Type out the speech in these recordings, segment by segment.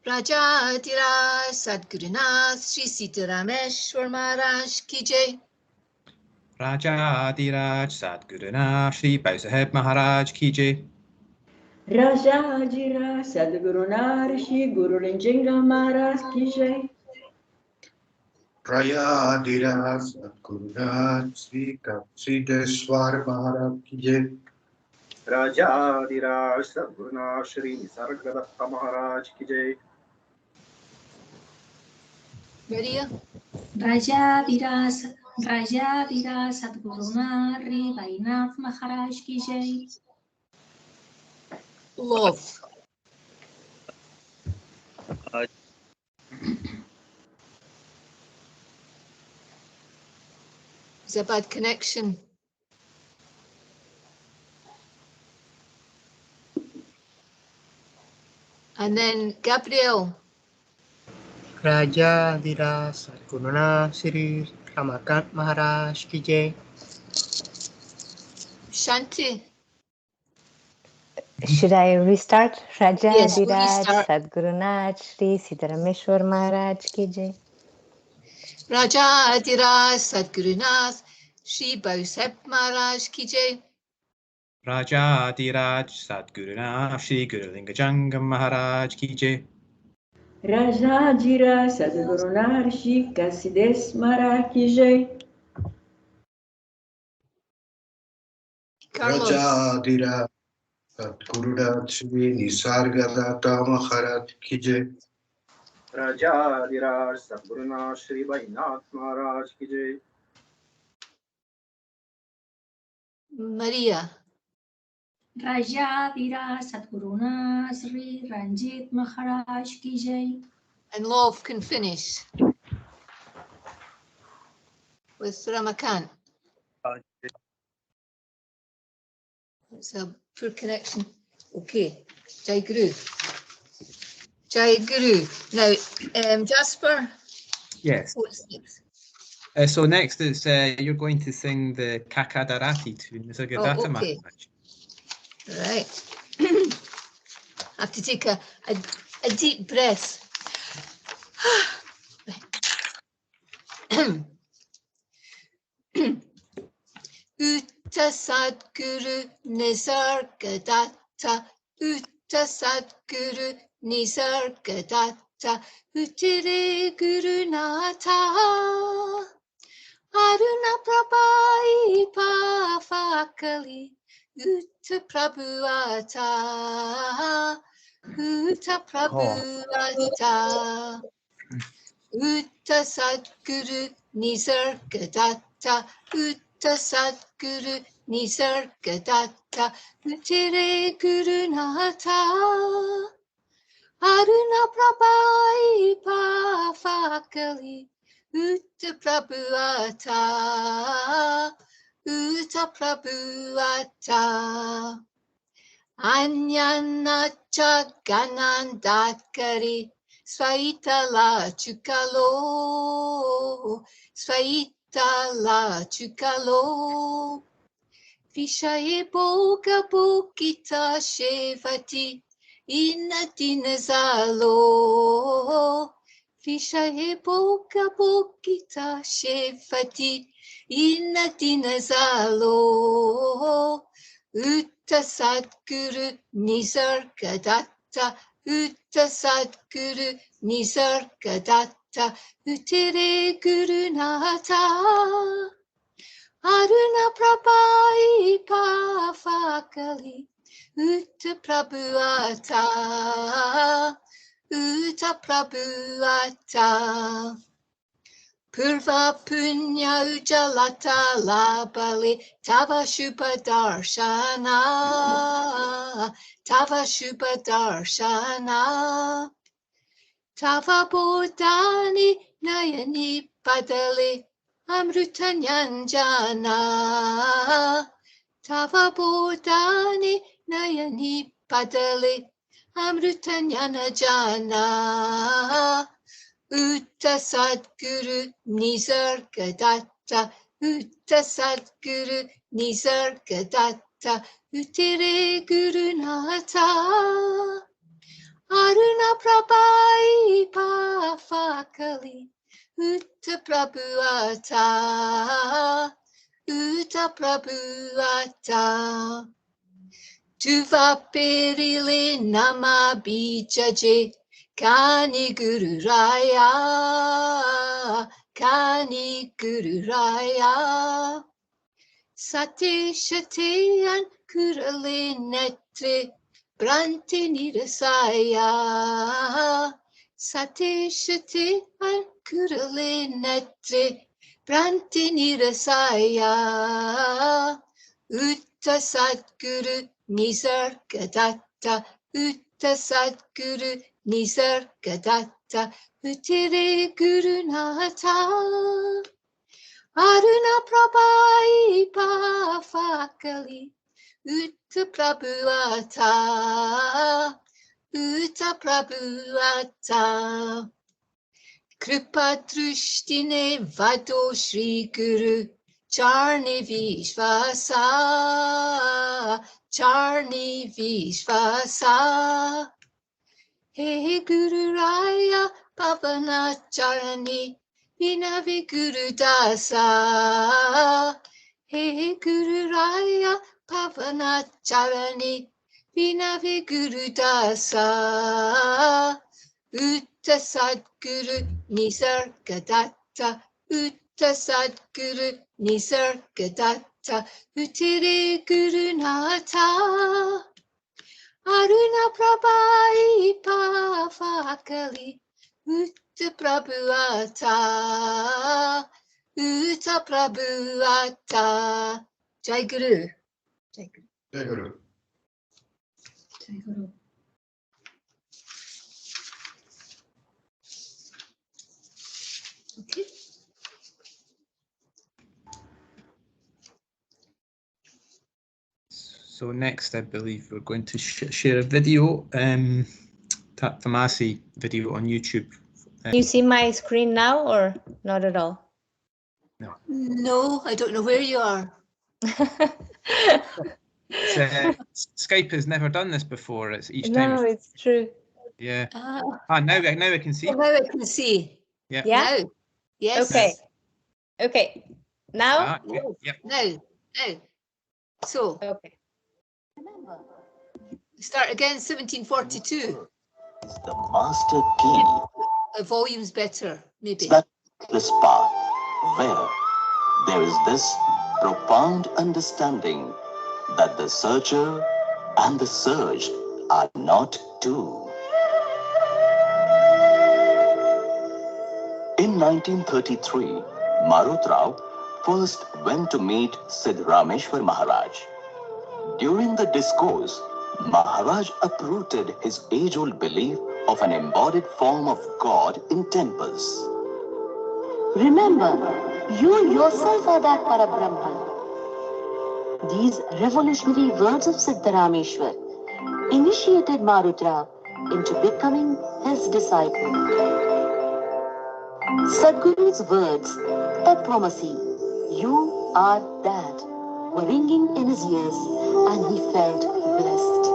Rajadiraj Sadgurunath Sri Siddharameshwar Maharaj ki jai. Rajadiraj Sadguruna Shri Maharaj ki jai. Rajadiraj Sadguruna Shri Guru Linjinga Maharaj ki jai. Rajadiraj Sadguruna Sri Siddharameshwar Maharaj ki jai. Rajadiraj Sadguruna Shri Nisargadatta Maharaj ki jai. Maria. Rajadiraj Sadguruna Ri Vainath Maharaj ki jai. Love. Is a bad connection. And then Gabriel. Rajadiraj Sadguruna Sri Ramakant Maharaj ki jai. Shanti. Should I restart? Yes, Rajadiraj restart. Sadgurunath Sri Siddharameshwar Maharaj ki jai. Rajadiraj Sadgurunath Shri Maharaj ki jai. Rajadiraj Sadguruna Shri Guru Lingajanga Maharaj ki jai. Rajadiraj Sadguruna Shri Kasides Maharaj ki jai. Carlos. Rajadiraj Sadguru Shri Nisargadatta Maharaj ki jai. Rajadiraj Sadguruna Shri Vainath Maharaj ki jai. Maria. Rajadiraj Sadguruna Sri Ranjit Maharaj ki jai. And Love can finish with Ramakant. It's a poor connection. Okay. Jai Guru. Jai Guru. Now, Jasper. Yes. What's next? So next is you're going to sing the Kakadarati to Nisargadatta okay. Maharaj. Right. I have to take a deep breath. Utta Sadguru Nisargadatta, Utta Sadguru Nisargadatta, Uttire Guru Nata, Aruna Prabhai Pafakali, Utta Prabhuata, Utta Prabhuata, Utta Sadguru Nisargadatta, Utta Sadguru Nisargadatta, Uttire Guru Nata, Aruna Prabhai Pafakali, Utta Prabhuata, Utta Prabhuata, Anyana Chaganandatkari, Svaitala Chukalo, Svaitala Chukalo, Vishaye Boga Bokita Shevati, Inatinazalo, Vishaye Boga Bokita Shevati, Inatinazalo, Utta Sadguru Nisargadatta, Utta Sadguru Nisargadatta, Uttire Guru Nata, Aruna Prabhai Pafakali, Utta Prabhuata, Utta Prabhuata, Purva Punya Ujalata Labali, Tava Shubha Darshana, Tava Shubha Darshana, Tava Bodhani Nayani Padali, Amrutanyanjana, Tava Bodhani Nayani Padali, Amrutanyana Jana, Utta Sadguru Nisargadatta, Utta Sadguru Nisargadatta, Uttire Guru Nata, Aruna Prabhai Fakali, Utta Prabhuata, Utta Prabhuata. Tuva perile nama bijaje, Kani Guru Raya, Kani Guru Raya. Sate shateyan kurale netre, Brante nirasaya. Sate shateyan kurale netre, Brante nirasaya. Utta Sadguru Nisargadatta, Utta Sadguru Nisargadatta, Uttire Gurunata. Aruna Prabhai Fakali, Utta Prabhuata, Utta Prabhuata. Kripa Drushtine Vado Shri Guru, Charni Vishvasa, Charni Vishvasa. He Guru Raya Pavana Charani, Vinavi Guru Dasa. He Guru Raya Pavana Charani, Vinavi Guru Dasa. Utta Sadguru Nisargadatta, Utta Sadguru Nisargadatta, Uttire Gurunata. Aruna Prabhai Fakali, Utta Prabhuata, Utta Prabhuata. Jai Guru. Jai Guru. Jai Guru. Jai Guru. Okay. So next, I believe we're going to share a video, Tamasi video on YouTube. You see my screen now or not at all? No, I don't know where you are. Skype has never done this before. It's each No, time. it's true. Yeah. Ah, Now I can see. now I can see. Yeah. Yeah? Now. Yes. Okay. Okay. Now? Yeah. Yeah. Now. So, Okay. start again, 1742. Is the master key. The volume's better, maybe. That this path where there is this profound understanding that the searcher and the searched are not two. In 1933, Marutrao first went to meet Siddharameshwar Maharaj. During the discourse, Maharaj uprooted his age-old belief of an embodied form of God in temples. Remember, you yourself are that Parabrahman. These revolutionary words of Siddharameshwar initiated Marutrao into becoming his disciple. Sadguru's words, Tattvamasi, you are that, were ringing in his ears, and he felt blessed.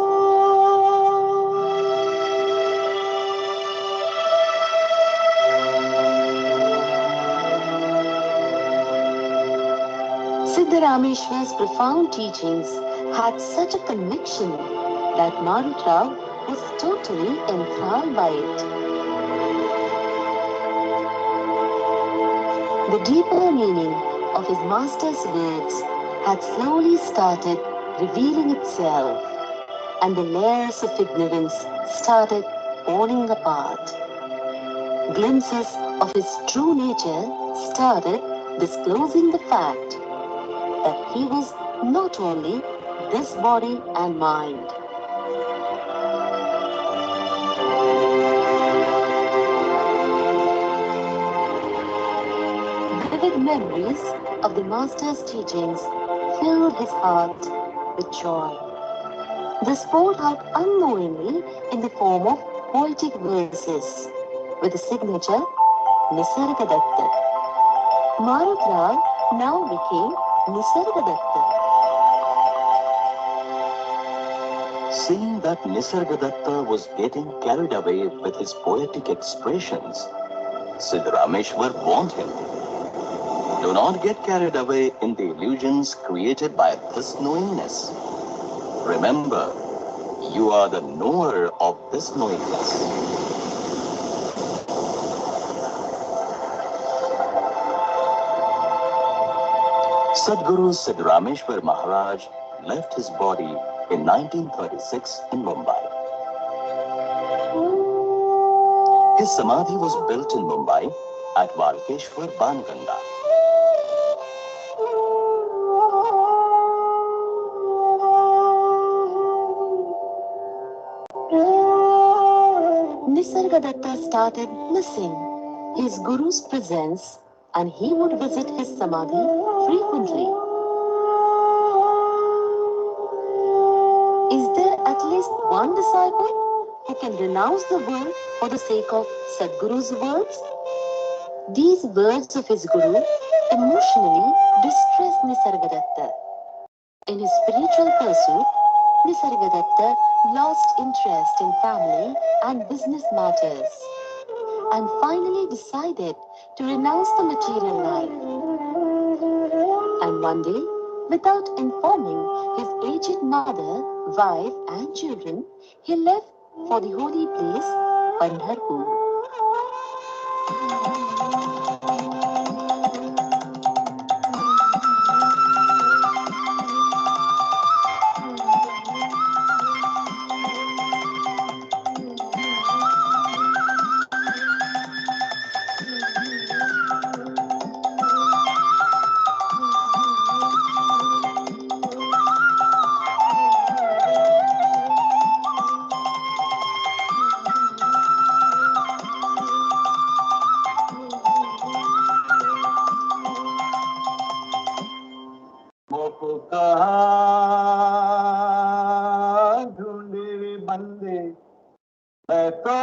Siddharameshwar's profound teachings had such a conviction that Marutrao was totally enthralled by it. The deeper meaning of his master's words had slowly started revealing itself, and the layers of ignorance started falling apart. Glimpses of his true nature started disclosing the fact that he was not only this body and mind. Vivid memories of the Master's teachings filled his heart with joy. This poured out unknowingly in the form of poetic verses with the signature Nisargadatta. Marutrao now became Nisargadatta. Seeing that Nisargadatta was getting carried away with his poetic expressions, Siddharameshwar warned him, do not get carried away in the illusions created by this knowingness. Remember, you are the knower of this knowingness. Sadguru Siddharameshwar Maharaj left his body in 1936 in Mumbai. His samadhi was built in Mumbai at Walkeshwar Banganga. Nisargadatta started missing his guru's presence and he would visit his samadhi frequently. Is there at least one disciple who can renounce the world for the sake of Sadguru's words? These words of his guru emotionally distressed Nisargadatta. In his spiritual pursuit, Nisargadatta lost interest in family and business matters and finally decided to renounce the material life. And one day, without informing his aged mother, wife and children, he left for the holy place, Pandharpur. ढूंढे बंदे मैं तो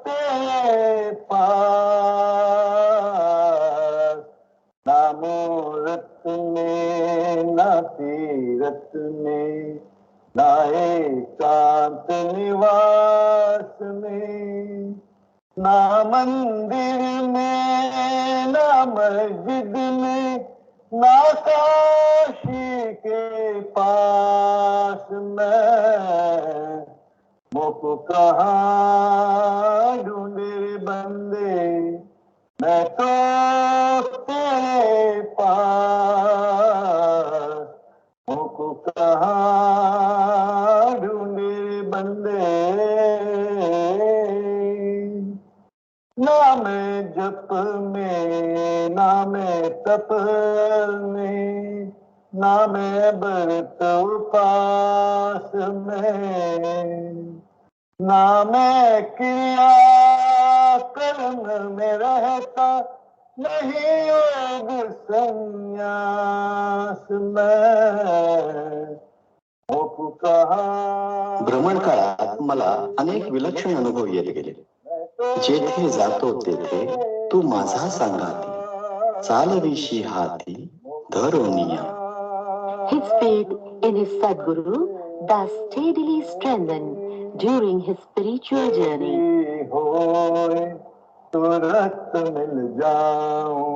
तेरे पास ना मूरत में ना सीरत में ना एकांत निवास में ना मंदिर में ना मस्जिद में ना काशी के पास में मुझको कहाँ ढूंढे बंदे मैं तो तेरे पास मुझको कहाँ ढूंढे बंदे ना मैं जप में ना मैं तप में ना मैं व्रत उपास में ना मैं क्रिया कर्म में रहता नहीं योग संन्यास में भ्रमण काळात मला अनेक विलक्षण अनुभव येत गेले. जेथे जातो तेथे तू माझा सांगाती चालविशी हाती धरोनिया. His faith in his Sadguru thus steadily strengthened during his spiritual journey. तुरंत मिल जाऊं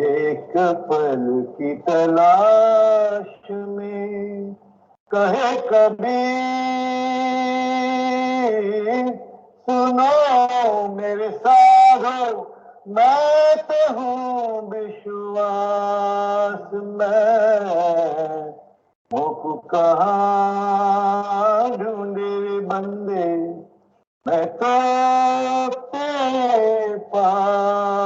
एक पल की तलाश में कहे कबीर सुनो मेरे साधो मैं तो हूँ विश्वास में मुझको कहाँ ढूंढे बंदे मैं तो तेरे पास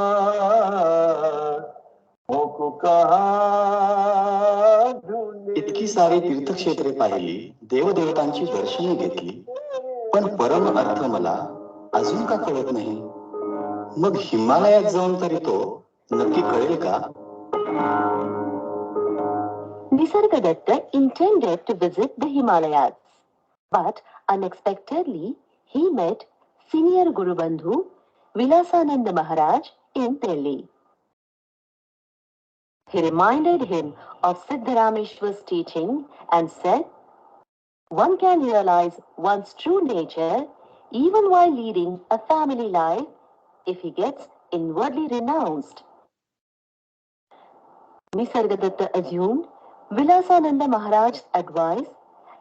मुझको कहाँ ढूंढे. इतकी सारी तीर्थक्षेत्रे पाहिली, देवदेवतांची दर्शने घेतली, पण परम अर्थ मला अजून का कळत नाही. मग हिमालयात जाऊन तरी तो नक्की कळेल का? Nisargadatta intended to visit the Himalayas, but unexpectedly he met senior Guru Bandhu Vilasananda Maharaj in Delhi. He reminded him of Siddharameshwar's teaching and said, one can realize one's true nature even while leading a family life if he gets inwardly renounced. Nisargadatta assumed Vilasananda Maharaj's advice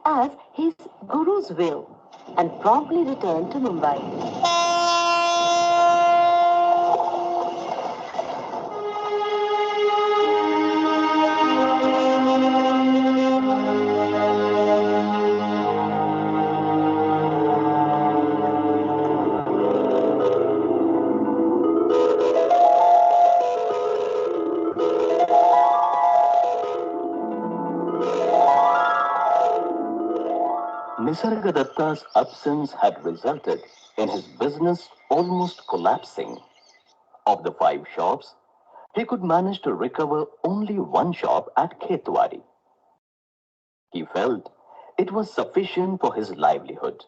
as his Guru's will and promptly returned to Mumbai. Nisargadatta's absence had resulted in his business almost collapsing. Of the 5 shops, he could manage to recover only 1 shop at Khetwari. He felt it was sufficient for his livelihood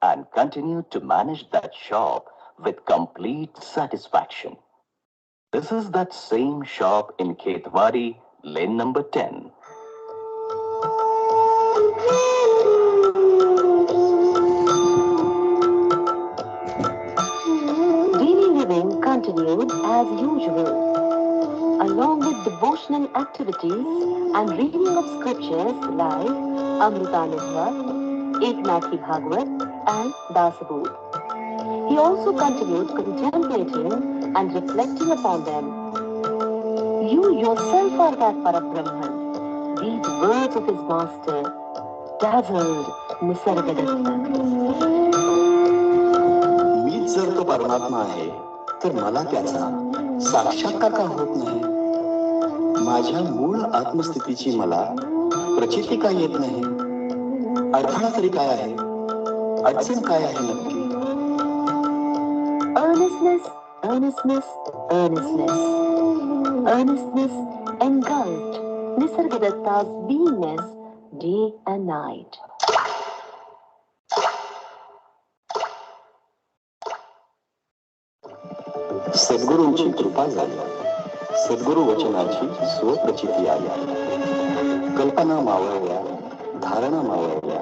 and continued to manage that shop with complete satisfaction. This is that same shop in Khetwari, lane number 10. Daily living continued as usual. Along with devotional activities and reading of scriptures like Amritanuswar, Eknathi Bhagavad and Dasabodh. He also continued contemplating and reflecting upon them. You yourself are that Parabrahman. These words of his master dazzled Nisargadatta. मीच जर तो परमात्मा आहे तर मला त्याचा साक्षात्कार का होत नाही? माझ्या मूळ आत्मस्थितीची मला प्रचिती का येत नाही? अडथळा तरी काय आहे? अडचण काय आहे नक्की? Earnestness, earnestness, earnestness. Earnestness engulfed Nisargadatta's beingness day and night. सद्गुरूंची कृपा झाली. सद्गुरु वचनाची स्वप्रचिती आली. कल्पना मावळल्या, धारणा मावळल्या,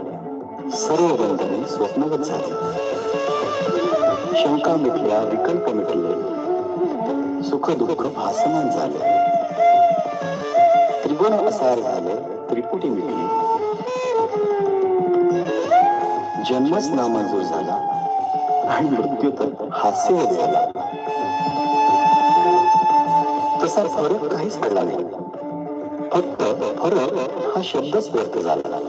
सर्व बंधने स्वप्नगत झाली. शंका मिटल्या, विकल्प मिटले, सुख दुःख भासमान झाले. त्रिगुण असार झाले, त्रिपुटी मिटली. जन्मच नामंजूर झाला आणि मृत्यू तर हास्यवत झाला. तसा फरक काहीच पडला नाही. फक्त फरक हा शब्दच व्यर्थ झाला.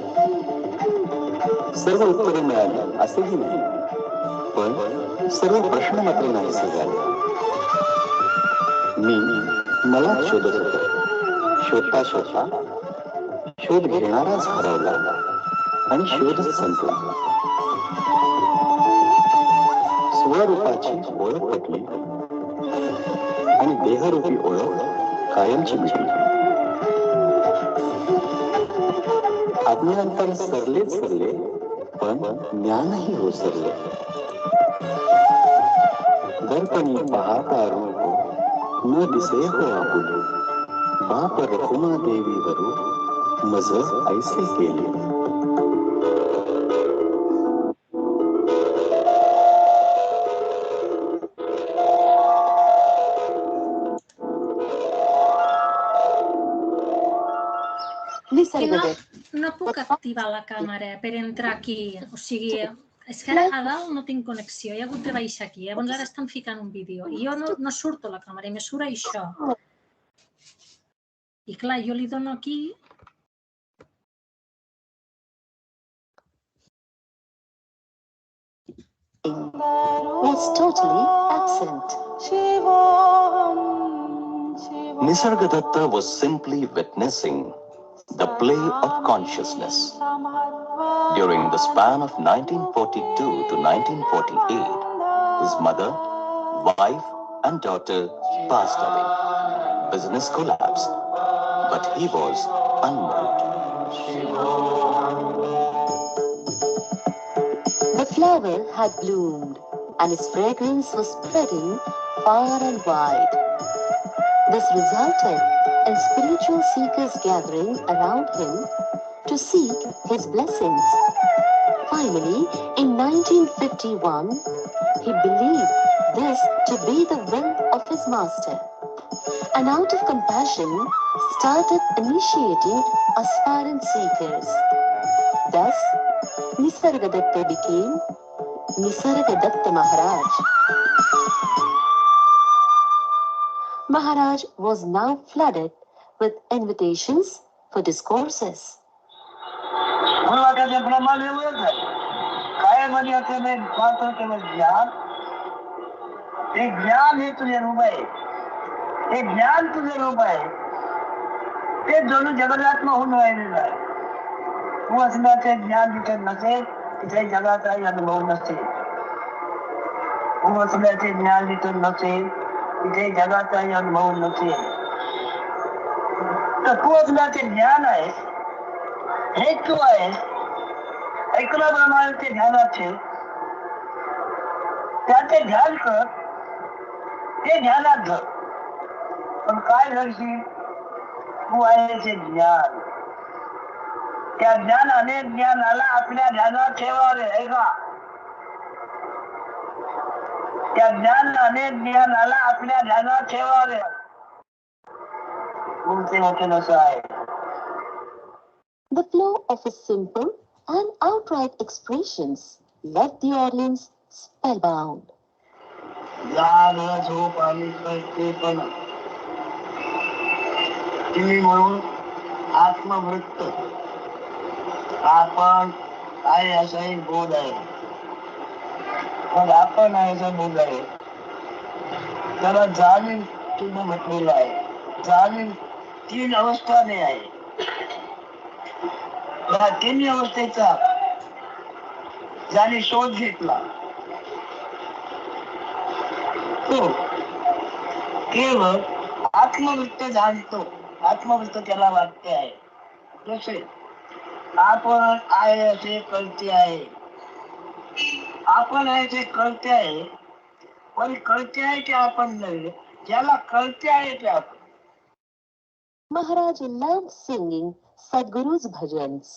सर्व उत्तरे मिळाली असेही नाही, पण सर्व प्रश्न मात्र नाहीसे झाले. मी मला शोधत होतो. शोधता शोधता शोध घेणाराच हरवला आणि शोधच संपला. स्वरूपाची ओळख पटली आणि देहरूपी ओळख कायमची मिटली. अज्ञानतर सरलेच सरले, पण ज्ञानही ओसरले. दर्पणी पाहता रूप न दिसे हो आपुले. बाप रखुमा देवी वरू मज ऐसे केले. No puc activar la càmera per entrar aquí. O sigui, és que ara a dalt no tinc connexió. He hagut de baixar aquí. Llavors ara estan ficant un vídeo. I jo no surto la càmera i me surt això. I clar, jo li dono aquí. Was totally absent. Nisargadatta was simply witnessing the play of consciousness. During the span of 1942 to 1948, his mother, wife and daughter passed away. Business collapsed, but he was unmoved. The flower had bloomed and its fragrance was spreading far and wide. This resulted in spiritual seekers gathering around him to seek his blessings. Finally, in 1951, he believed this to be the will of his master, and out of compassion started initiating aspirant seekers. Thus, Nisargadatta became Nisargadatta Maharaj. Maharaj was now flooded with invitations for discourses. ज्ञान हे तुझे रूप आहे, हे ज्ञान तुझे रूप आहे, ते जणू जगदात्मा होऊन राहिलेलं आहे. तू असण्याचे ज्ञान जिथे नसेल तिथे जगाचाही अनुभव नसेल. तू असण्याचे ज्ञान जिथे नसेल तिथे जगाचाही अनुभव नसेल. तर तू असण्याचे ज्ञान आहे, हे तू आहे, ऐकल्याप्रमाणे ते ध्यानात ठेव, त्याचे ध्यान कर, ते ध्यानात धर. पण काय घडशील, तू आहे ते ज्ञान, त्या ज्ञानाने ज्ञानाला आपल्या ध्यानात ठेवावे. ऐका, त्या ज्ञानाने ज्ञानाला आपल्या ध्यानात ठेवावे. तुमचे वचन असं आहे. The flow of his simple and outright expressions left the audience spellbound. जाग झोप आली कळते पण तुम्ही म्हणून आत्मवृत्त आपण आहे असा एक बोध आहे. मग आपण आहे असा बोध आहे, त्याला जाणीव तुम्ही म्हटलेलं आहे. जाणीव 3 अवस्थाने आहे. या 3 अवस्थेचा ज्याने शोध घेतला तो केवळ आत्मवृत्त जाणतो. आत्मवृत्त त्याला वाटते आहे. जसे आपण आहे असे कळते आहे, आपण आहे ते कळते आहे, पण कळते आहे ते आपण नव्हे, ज्याला कळते आहे ते आपण. Maharaj loved singing Sadguru's bhajans.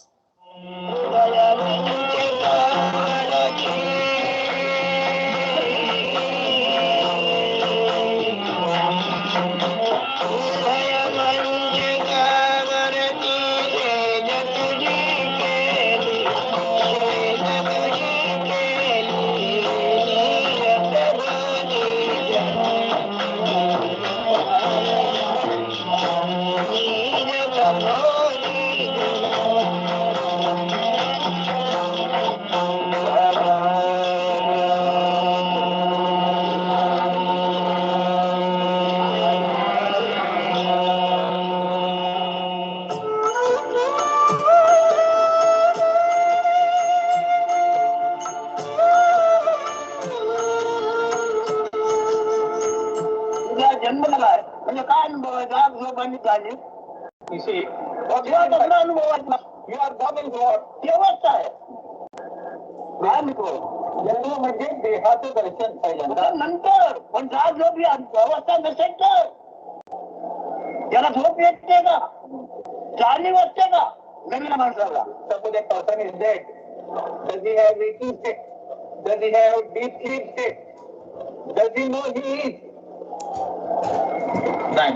म्हणजे देहाचं दर्शन पाहिजे नंतर, पण जाग झोप ही अवस्था नसेल तर त्याला झोप येते का, जाणीव असते का नवीन माणसाला? Suppose a person is dead, does he have waking state? Does he have deep sleep state? Does he know he is? नाही.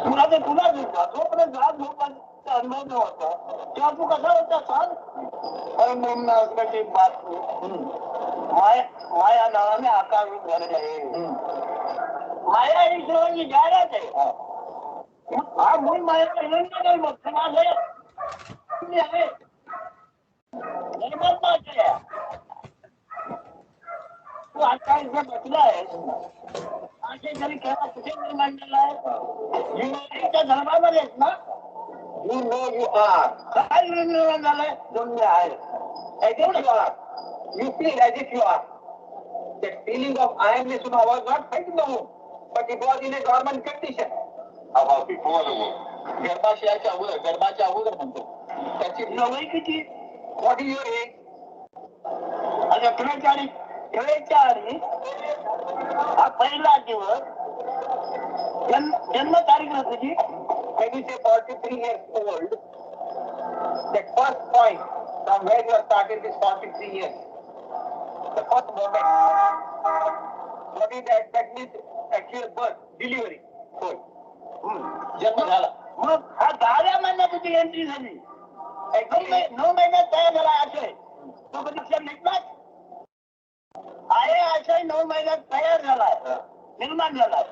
तुला जोपर्यंत जाग झोपाचा अनुभव नव्हता तेव्हा तू कसा होता सांग? असण्याची बात माया नावाने आकार रूप झालेला आहे. माया आणि ईश्वराची जाहिरात आहे. हा मूळ मायाचा हिरण्य नाही, मग समाज आहे तू आता इथे बसला आहे असे जरी केव्हा कुठे मांडलेला आहे धर्मामध्येच ना. You know you are. काय निर्माण झालंय? दोन्ही आहे. As if you are. You feel as if you are. That feeling of I amness was not felt in the womb, but it was in a dormant condition. About before the womb. गर्भाशयाच्या अगोदर, गर्भाच्या अगोदर म्हणतो. त्याची वय किती? What is your age? आता 43 हा पहिला दिवस जन्म तारीख ना तुझी. When you say 43 years old, that first point from where you have started this 43 years. The first moment. What is that? That means actual birth, delivery. होय. जन्म झाला. मग हा 10व्या महिन्यात तुझी एंट्री झाली. 9 महिन्यात तयार झाला आशय. तो कधी लक्षात घेतलास? आहे आशय 9 महिन्यात तयार झालाय, निर्माण झालाय.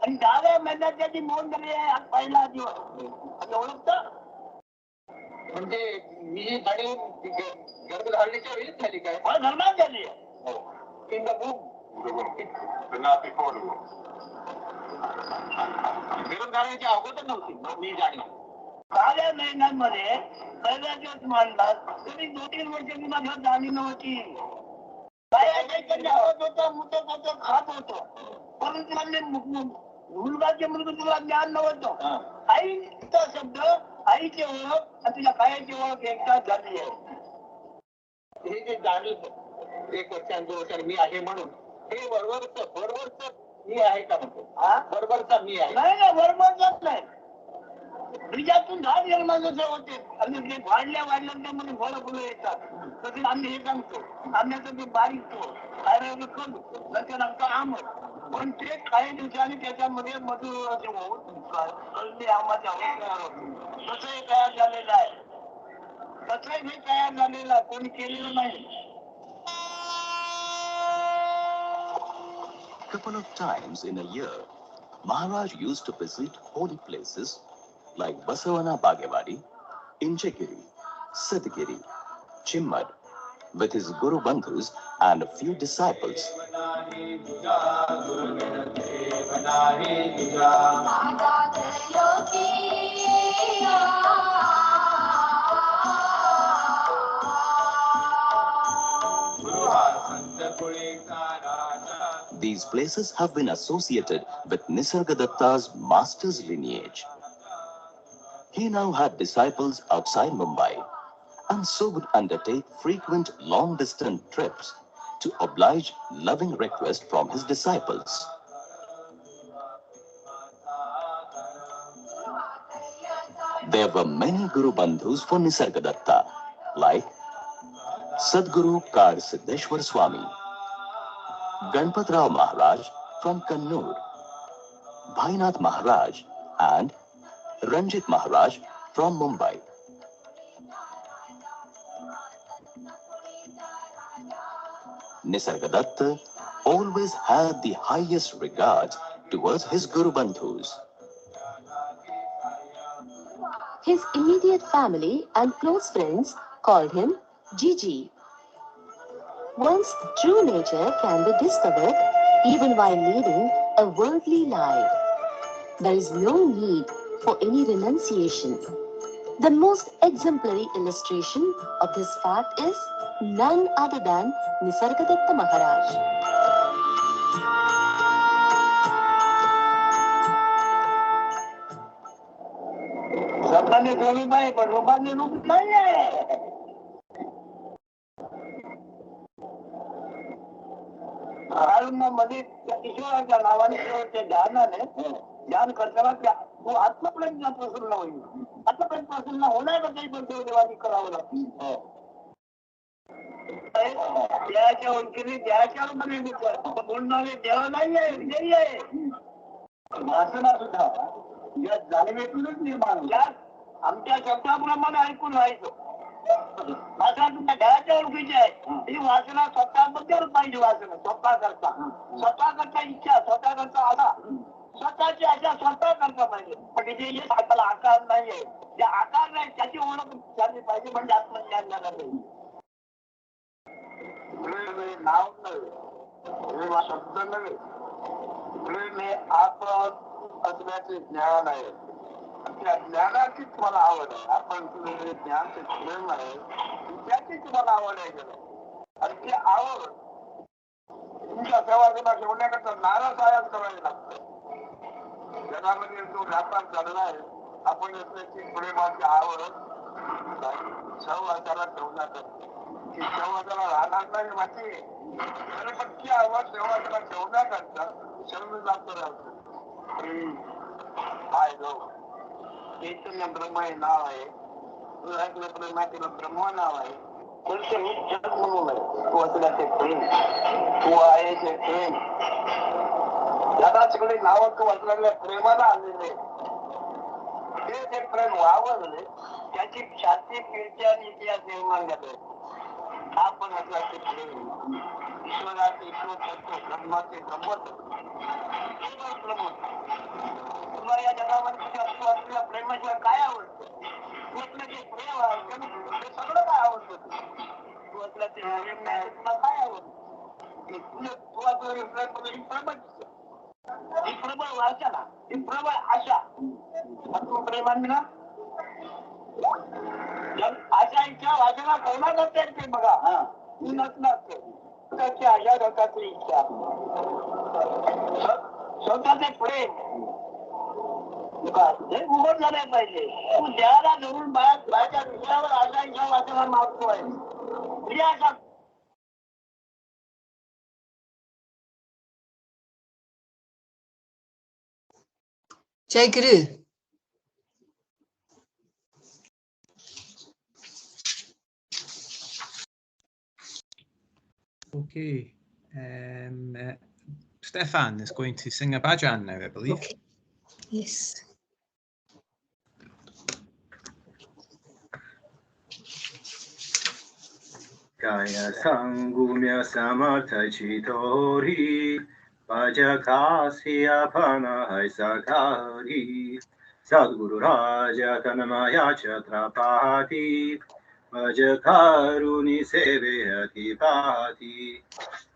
आणि 10व्या महिन्यात त्याची नोंद झाली आहे, आज पहिला दिवस. आणि ओळखतं? म्हणजे मी ही गाडी गर्भधारणेच्या वेळीच झाली काय? हो, धर्मात झाली आहे. In the womb. But not before the womb. गर्भधारणेच्या अगोदर नव्हती, मी जाणीव. 10व्या महिन्यांमध्ये पहिल्या दिवस मांडला तरी 2-3 वर्ष मी माझ्या जाणीव नव्हती. काय आवत होतं, मुतत होतं, खात होतं. परंतु म्हणजे मुलगाचे मुलगा तुला ज्ञान नव्हतं. आईचा शब्द, आईची ओळख आणि तुझ्या कायाची ओळख एकदाच झाली आहे. हे जे जाणीव 1 वर्ष 2 वर्ष मी आहे म्हणून हे बरोबरच मी आहे का म्हणतो? बरोबरचा मी आहे. नाही ना, बरोबरच नाही. बीजातून 10 जन्म जसे होते आणि ते वाढल्या त्यामध्ये फळं फुलं येतात. तसे आम्ही हे सांगतो, आंब्याचं ते बारीक तो खायला करू, नंतर आमचा आंबट. पण ते काही दिवसांनी त्याच्यामध्ये मधुर होऊन कळले आंबाच्या तसंही तयार झालेलं आहे. तसंही हे तयार झालेलं आहे, कोणी केलेलं नाही. Couple of times in a year, Maharaj used to visit holy places like Basavana Bagewadi, Inchagiri, Sadguru, Chimmad, with his Guru Bandhus and a few disciples. These places have been associated with Nisargadatta's master's lineage. He now had disciples outside Mumbai and so would undertake frequent long-distance trips to oblige loving request from his disciples. There were many Guru Bandhus for Nisargadatta, like Sadguru Siddharameshwar Swami, Ganpatrao Maharaj from Kannur, Bhainath Maharaj and Ranjit Maharaj from Mumbai. Nisargadatta always had the highest regards towards his Guru Bandhus. His immediate family and close friends called him Gigi. One's true nature can be discovered even while leading a worldly life. There is no need for any renunciation. The most exemplary illustration of this fact is none other than Nisargadatta Maharaj. स्वतःने स्वरूप आहे, पण रूपाने रूप नाही आहे. मध्ये ईश्वराच्या नावाने त्या ध्यानाने ध्यान करताना तो आत्मप्रज्ञा प्रसन्न होईल. आत्मप्रज्ञा प्रसन्न होण्यासाठी पण देवानी करावं लागतं. देवाच्या ओळखीने देवाच्या रूपाने बोलणारे देव नाही आहे, विजयी आहे. वासना सुद्धा या जाणीवेतूनच निर्माण होईल. आमच्या शब्दाप्रमाणे ऐकून राहायचो. वासना तुमच्या देवाच्या ओळखीची आहे. ही वासना स्वतःबद्दल पाहिजे. वासना स्वतः करता इच्छा, स्वतः करता आला, स्वतःची आशा स्वतः करता पाहिजे. पण तिथे स्वतःला आकार नाहीये. जे आकार नाही त्याची ओळख झाली पाहिजे, म्हणजे आत्मज्ञान झालं पाहिजे. नाव नव्हे, शब्द नव्हे, प्रेम हे आपण असण्याचे ज्ञान आहे. त्या ज्ञानाचीच मला आवड आहे. आपण तुझे ज्ञानचे प्रेम आहे, त्याचीच मला आवड आहे. आणि ती आवड तुमच्या सेवासेवा ठेवण्याकरता नाराज आयात करावी लागते. जगामध्ये जो व्यापार चालला आहे, आपण त्याची प्रेमाची आवड सहवासाला ठेवण्याकरता. ती सहवासाला राहणार नाही माझी, तरी पण ती आवड सहवासाला ठेवण्याकरता सर्व जास्त राहतो. हाय गो चैतन्य ब्रह्म हे नाव आहे. प्रेमाचं ब्रह्म नाव आहे. जग म्हणून आहे. तू असला ते प्रेम, तू आहे ते प्रेम. ज्याला सगळे नावक वाचलेल्या प्रेमाला आलेले ते प्रेम वावरले, त्याची छाती फिरते आणि इतिहास निर्माण झाले. आपण असला ते प्रेम, ईश्वराचे ईश्वर तत्व, ब्रह्माचे ब्रह्मत्व, तुला या जगामध्ये असलेल्या प्रेमाशिवाय काय आवडतं? तू असलं ते प्रेम आवडतं, ते सगळं काय आवडतं? तू असला ते प्रेम नाही, तुला काय आवडतं? तू आपलं प्रेम ही प्रबळ वाचना, ही प्रबळ आशा, तू प्रेमाने ना आशा इच्छा वाचना कोणाला ते बघा. तू नसणार त्याची आशा लोकांची इच्छा, स्वतःचे प्रेम हे उघड झाले पाहिजे. तू देवाला धरून बाहेरच्या विषयावर आशा इच्छा वाचना मागतोय. ही आशा जय गुरु. Okay. Stefan is going to sing a bhajan now, I believe. Okay. Yes. Kaya sangumya samartha chitori, Vajakasi apana hai sakari, Sadguru Raja Tanmaya Chatrapati, Vajakaruni Sevayati Pati,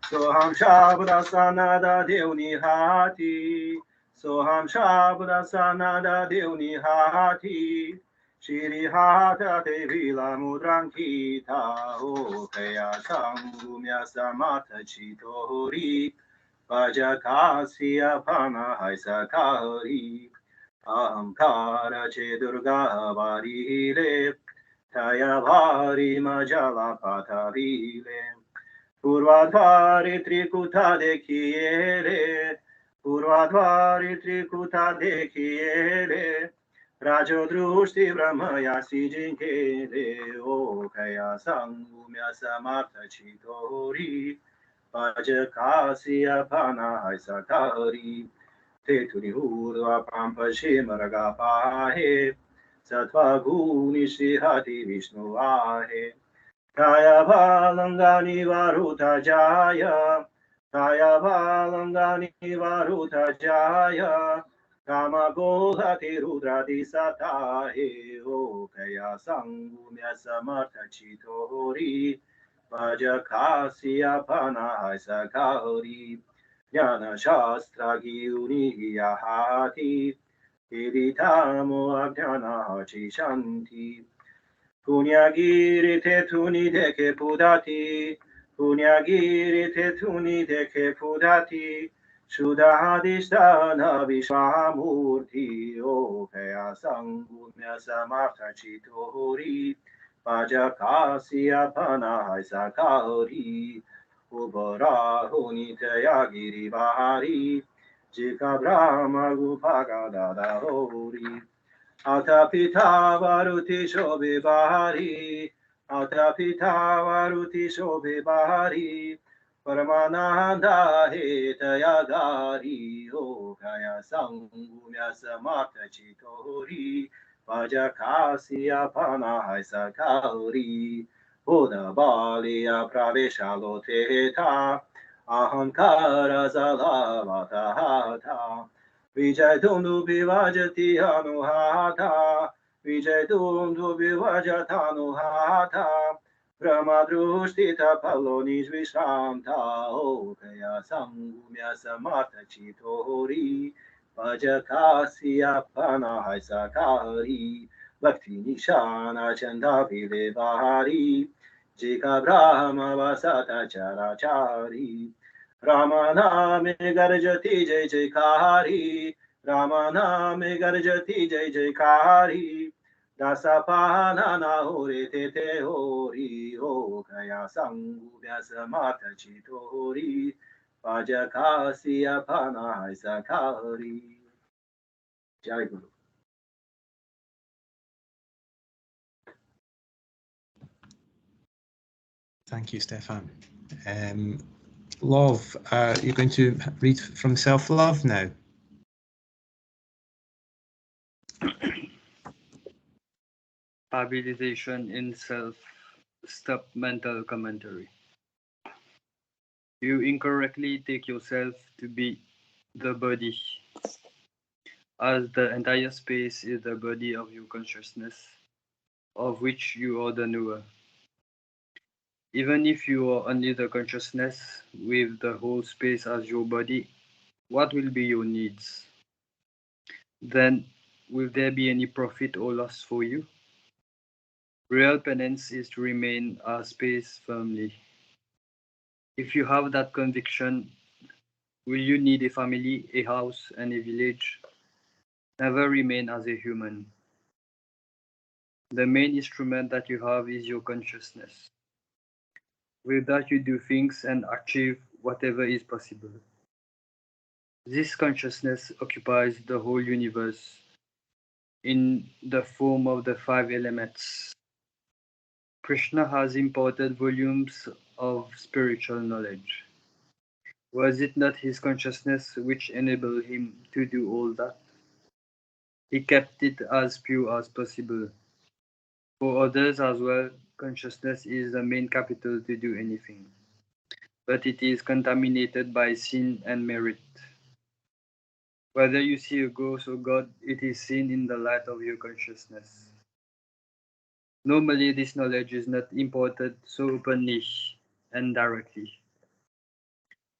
Soham Shabda Sanada Devni Hati, Soham Shabda Sanada Devni Hati, Shri Hata Devila Mudrankita, O Kaya Sangumya Samatha Chitori, Vajakasi Apana Haisakari, Ahamkara Chedurga Varile, Tayavari Majala Patarile, Purvadvari Trikuta Dekhiere, Purvadvari Trikuta Dekhiere, Rajodrushti Brahmaya Sijinkere, O Kaya Sangumya Samartha Chitori, Vajakasi Apana Haisakari, Teturi Urva Pampa Shimaraga Pahe, Sattva Guni Shrihati Vishnu Ahe, Kaya Valangani Varuta Jaya, Kaya Valangani Varuta Jaya, Kama Golhati Rudradi Satahe, O Kaya Sangumya Samartha Chitori, Vajakasi Apana Haisakari, Jnana Shastra Gyuni Yahati, Iditamo Ajnana Chishanti, Punyagiri Tetuni Deke Pudati, Punyagiri Tetuni Deke Pudati, Shuddhadisthana Vishwamurti, O Kaya Sangumya Samartha Chitori, Vajakasi Apana Haisakari, Ubarahu Nitayagiri Bahari, Jika Brahma Gupaga Dadahori, Atapita Varuti Shobhe Bahari, Atapita Varuti Shobhe Bahari, Paramananda Hetayagari, O Kaya Sangumya Samartha Chitori, Vajakasi Apana Haisakari, Buddha Baliya Praveshaloteta, Ahankara Zalavatahata, Vijay Dundu Bivajati Anuhata, Vijay Dundu Vivajatanuhata, Brahmadrushtita Palonish Vishramta, O Kaya Sangumya Samartha Chitori, Vajakasi Apana Haisakari, Bhakti Nishana Chanda Vilevahari, Jika Brahma Vasata Charachari, Ramaname Garjati Jai Jaikari, Ramaname Garjati Jai Jaikari, Dasapana Hori Tete Hori, O Kaya Sangumya Samartha Chitori, Vajakasi Apana Haisakari. Jai Guru. Thank you, Stefan. Love, you're going to read from Self-Love now. Stabilization in self-step mental commentary. You incorrectly take yourself to be the body, as the entire space is the body of your consciousness, of which you are the knower. Even if you are only the consciousness with the whole space as your body, what will be your needs? Then, will there be any profit or loss for you? Real penance is to remain a space firmly. If you have that conviction, will you need a family, a house, and a village? Never remain as a human. The main instrument that you have is your consciousness. With that, you do things and achieve whatever is possible. This consciousness occupies the whole universe in the form of the 5 elements. Krishna has imparted volumes of spiritual knowledge. Was it not his consciousness which enabled him to do all that? He kept it as pure as possible. For others as well, consciousness is the main capital to do anything, but it is contaminated by sin and merit. Whether you see a ghost or God, it is seen in the light of your consciousness. Normally, this knowledge is not imparted so openly and directly.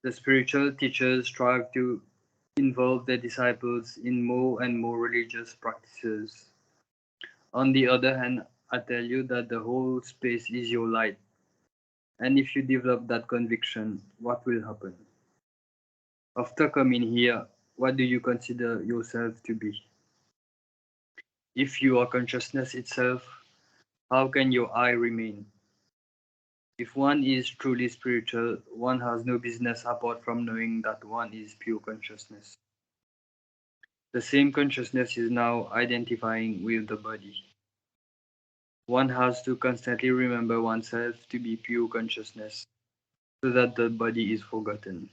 The spiritual teachers strive to involve their disciples in more and more religious practices. On the other hand, I tell you that the whole space is your light. And if you develop that conviction, what will happen? After coming here, what do you consider yourself to be? If you are consciousness itself, how can your I remain? If one is truly spiritual, one has no business apart from knowing that one is pure consciousness. The same consciousness is now identifying with the body. One has to constantly remember oneself to be pure consciousness, so that the body is forgotten.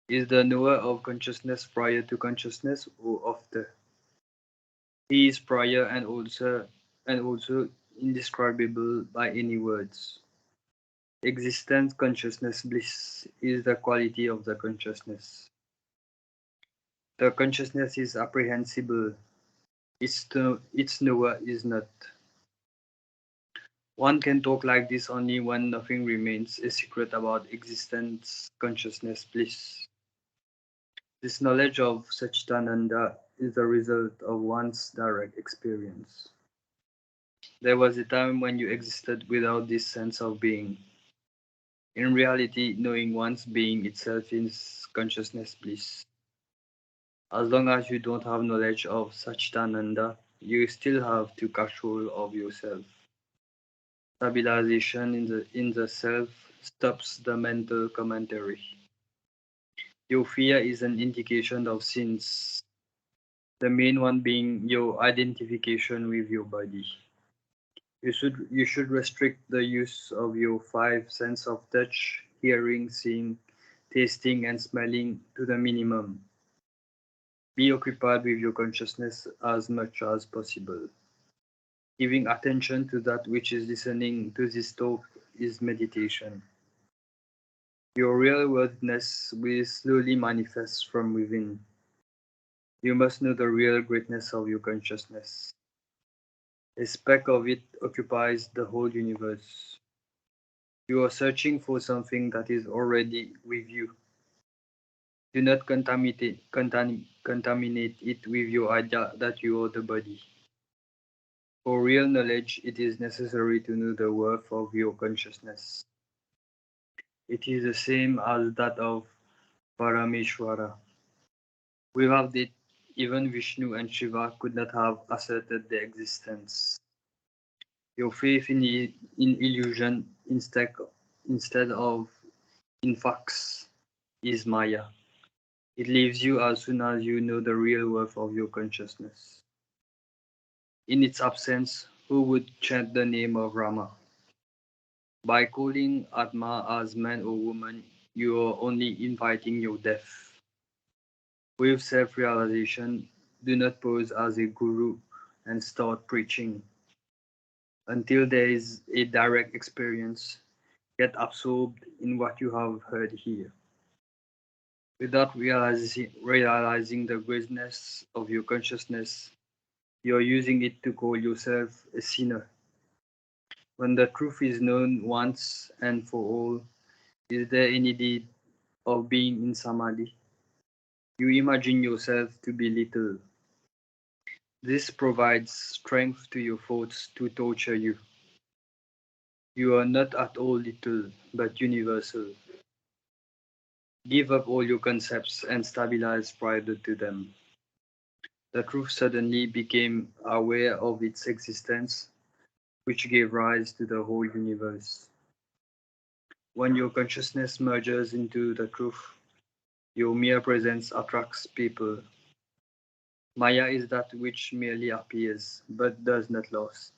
Is the knower of consciousness prior to consciousness or after? He is prior and also indescribable by any words. Existence, consciousness, bliss is the quality of the consciousness. The consciousness is apprehensible. Its knower is not. One can talk like this only when nothing remains a secret about existence, consciousness, bliss. This knowledge of Satchitananda is the result of one's direct experience. There was a time when you existed without this sense of being. In reality, knowing one's being itself is consciousness bliss. As long as you don't have knowledge of Satchitananda, you still have to control of yourself. Stabilization in the self stops the mental commentary. Your fear is an indication of sins, the main one being your identification with your body. You should restrict the use of your 5 senses of touch, hearing, seeing, tasting, and smelling to the minimum. Be occupied with your consciousness as much as possible. Giving attention to that which is listening to this talk is meditation. Your real worthiness will slowly manifest from within. You must know the real greatness of your consciousness. A speck of it occupies the whole universe. You are searching for something that is already with you. Do not contaminate it with your idea that you are the body. For real knowledge, it is necessary to know the worth of your consciousness. It is the same as that of Parameshwara. Without it, even Vishnu and Shiva could not have asserted their existence. Your faith in illusion instead of in facts is Maya. It leaves you as soon as you know the real worth of your consciousness. In its absence, who would chant the name of Rama? By calling Atma as man or woman, you are only inviting your death. With self-realization, do not pose as a guru and start preaching. Until there is a direct experience, get absorbed in what you have heard here. Without realizing the greatness of your consciousness, you are using it to call yourself a sinner. When the truth is known once and for all, is there any need of being in samadhi? You imagine yourself to be little. This provides strength to your thoughts to torture you. You are not at all little, but universal. Give up all your concepts and stabilize prior to them. The truth suddenly became aware of its existence, which gave rise to the whole universe. When your consciousness merges into the truth, your mere presence attracts people. Maya is that which merely appears, but does not last.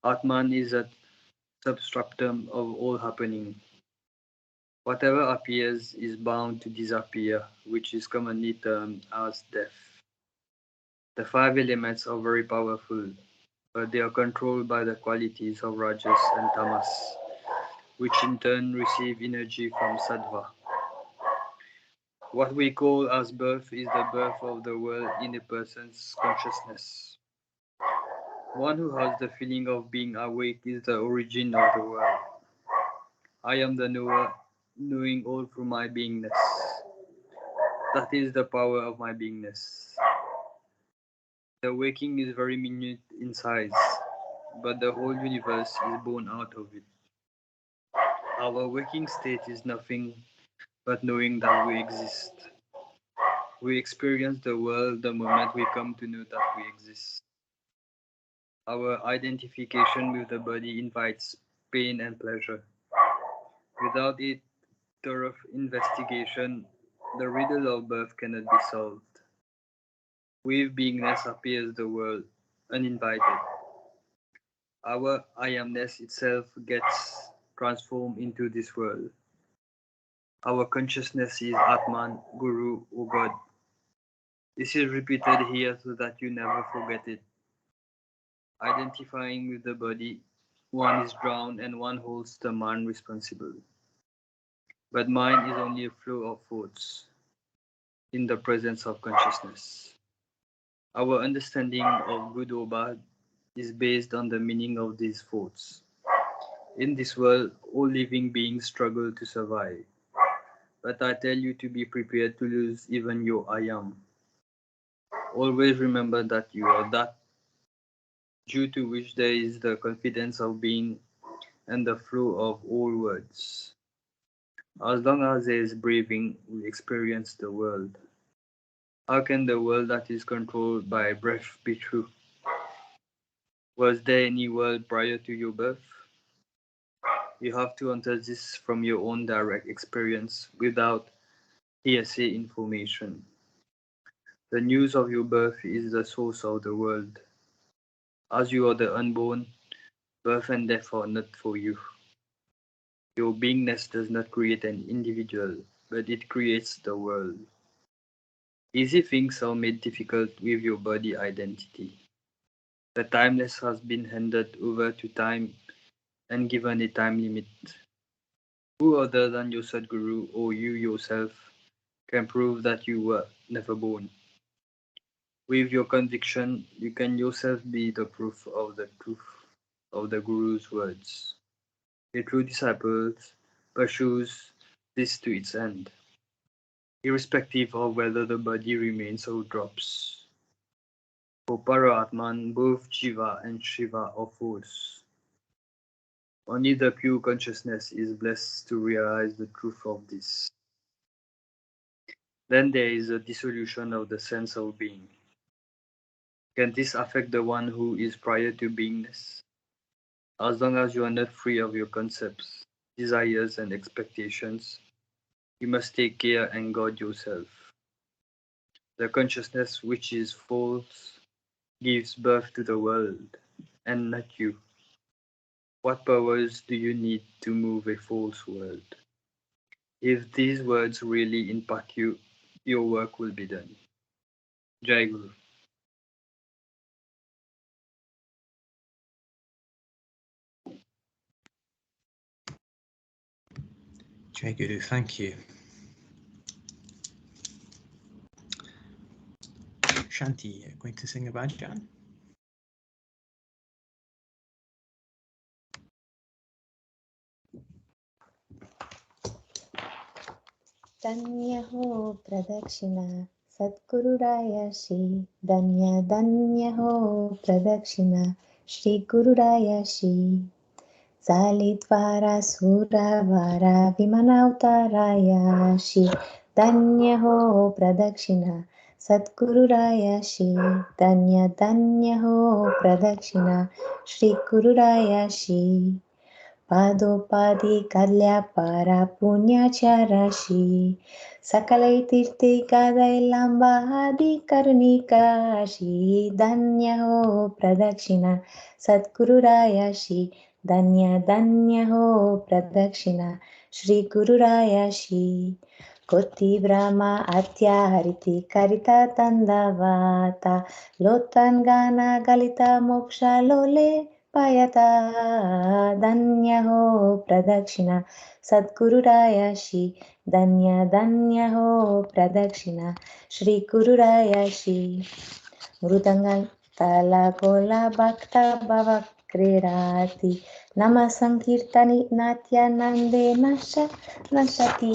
Atman is a substratum of all happening. Whatever appears is bound to disappear, which is commonly termed as death. The five elements are very powerful, but they are controlled by the qualities of Rajas and Tamas, which in turn receive energy from Sattva. What we call as birth is the birth of the world in a person's consciousness. One who has the feeling of being awake is the origin of the world. I am the knower, knowing all through my beingness. That is the power of my beingness. The waking is very minute in size, but the whole universe is born out of it. Our waking state is nothing but knowing that we exist. We experience the world the moment we come to know that we exist. Our identification with the body invites pain and pleasure. Without a thorough investigation, the riddle of birth cannot be solved. With beingness appears the world, uninvited. Our I amness itself gets transformed into this world. Our consciousness is Atman, Guru, or God. This is repeated here so that you never forget it. Identifying with the body, one is drowned and one holds the mind responsible. But mind is only a flow of thoughts in the presence of consciousness. Our understanding of good or bad is based on the meaning of these thoughts. In this world, all living beings struggle to survive. But I tell you to be prepared to lose even your I am. Always remember that you are that, due to which there is the confidence of being and the flow of all words. As long as there is breathing, we experience the world. How can the world that is controlled by breath be true? Was there any world prior to your birth? You have to enter this from your own direct experience without hearsay information. The news of your birth is the source of the world. As you are the unborn, birth and death are not for you. Your beingness does not create an individual, but it creates the world. Easy things are made difficult with your body identity. The timeless has been handed over to time and given a time limit. Who other than your Sadguru or you yourself can prove that you were never born? With your conviction, you can yourself be the proof of the truth of the Guru's words. A true disciple pursues this to its end, irrespective of whether the body remains or drops. For Paraatman, both Jiva and Shiva are false. Only the pure consciousness is blessed to realize the truth of this. Then there is a dissolution of the sense of being. Can this affect the one who is prior to beingness? As long as you are not free of your concepts, desires, and expectations, you must take care and guard yourself. The consciousness which is false gives birth to the world, and not you. What powers do you need to move a false world? If these words really impact you, your work will be done. Jai Guru. Jai Guru, thank you. Shanti, going to sing a bhajan? धन्य हो प्रदक्षिणा सद्गुरुराय श्री धन्य धन्य हो प्रदक्षिणा श्री गुरुराय श्री जालिद्वारा सुरवारा विमनावताराय श्री धन्य हो प्रदक्षिणा सद्गुरुराय श्री धन्य धन्य हो प्रदक्षिणा श्री गुरुराय श्री पादोपादी कल्या पारा पुण्याच्या राशी सकलै तीर्थी गादै लांबादी करुणिकाशी धन्य हो प्रदक्षिणा सद्गुरुरायाशी धन्य धन्य हो प्रदक्षिणा श्री गुरुरायाशी कोटी ब्रह्मा आत्या हरिति करिता तंदावाता लोतन गाना गलिता मोक्षा लोले पायता धन्य हो प्रदक्षिणा सद्गुरुरायाशी धन्य धन्य हो प्रदक्षिणा श्री गुरुरायाशी मृदंगं ताला गोला भक्ता भव क्रीडाति नम संकीर्तनि नाट्यानंदे नशति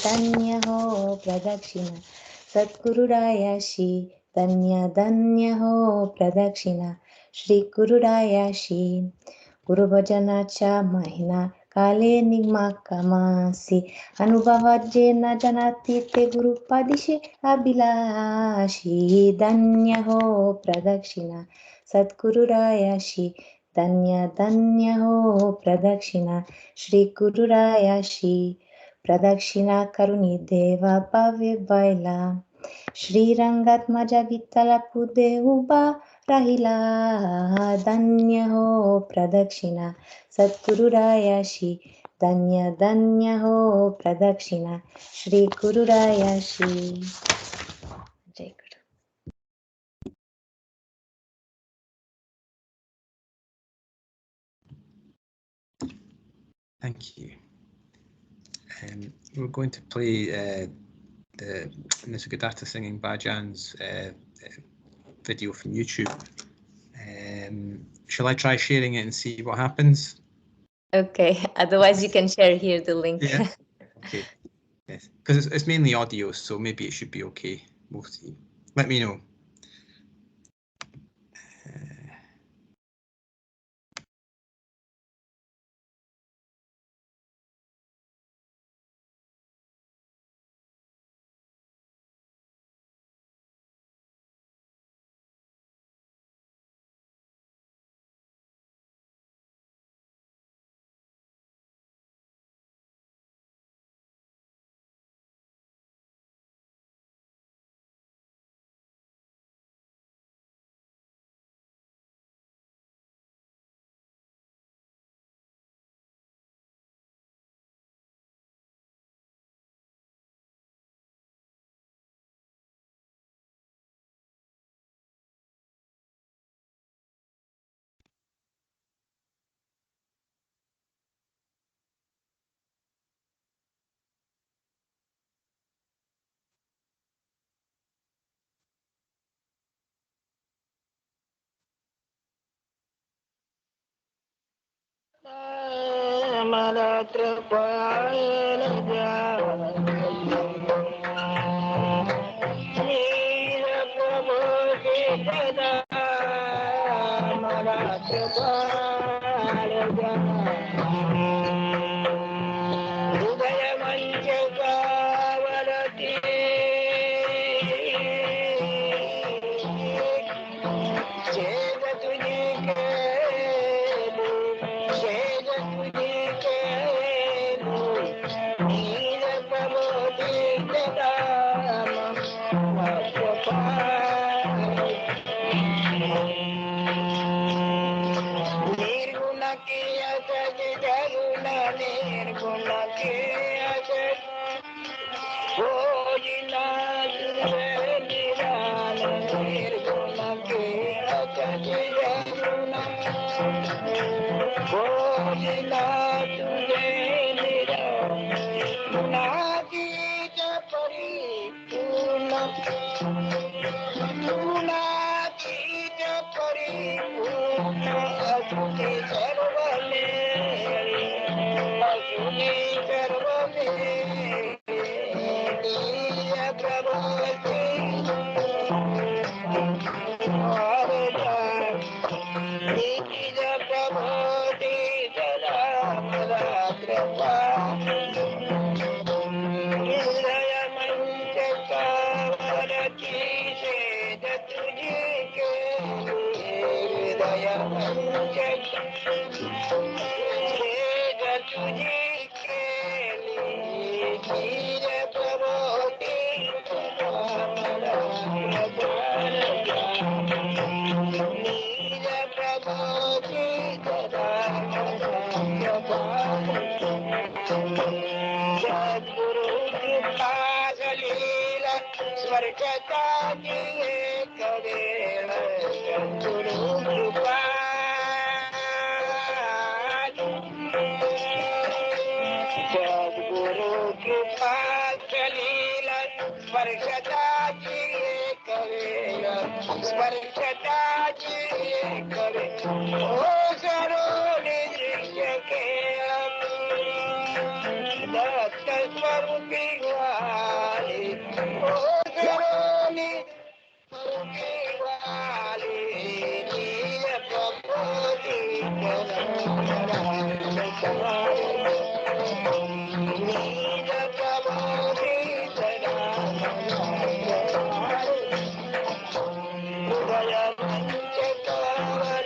धन्य हो प्रदक्षिणा सद्गुरुरायाशी धन्य धन्य हो प्रदक्षिणा श्री गुरुरायाशी गुरुभजनाचा महिना काले निगमाकामासी अनुभवात जे न जाणाती ते गुरुपादिशे अभिलाषी धन्य हो प्रदक्षिणा सद्गुरुरायाशी धन्य धन्य हो प्रदक्षिणा श्री गुरुरायाशी प्रदक्षिणा करुणी देवा पावे बैला श्रीरंगात माझ्या विठ्ठला पुदे उभा राहिला धन्य हो प्रदक्षिणा सद्गुरुरायाशी धन्य धन्य हो प्रदक्षिणा श्री गुरुरायाशी जय गुरु. Thank you. We're going to play the Nisargadatta singing bhajans video from YouTube. Shall I try sharing it and see what happens? Okay, otherwise you can share here the link. Yeah. Okay. Yes, because it's mainly audio, so maybe it should be okay. We'll see. Let me know. दिला तुझे निरा नातीच परिपूर्ण नातीच परिपूर्ण असूनी सर्व मेळी असूनी सर्व मेळी प्रभोती निज प्रभोती सदा मला कृपा हृदय मंचकावरती सेद तुझी केली हृदय मंचक सेद तुझी केली निज प्रभोती सदा मला कृपा निज प्रभोती सदा मला कृपा सद्गुरु कृपा झालीला स्वर्गताची एक वेळ सद्गुरु कृपा सद्गुरु कृपा झालीला स्वर्गताची एक वेळ स्पर्शताची एक वेळ ओ सरोनी दृश्य केळ दत्त स्वरूपी वाली ओ सरोनी स्वरूपी वाली निज प्रभोती निज प्रभोती सदा हृदय मंचकावरती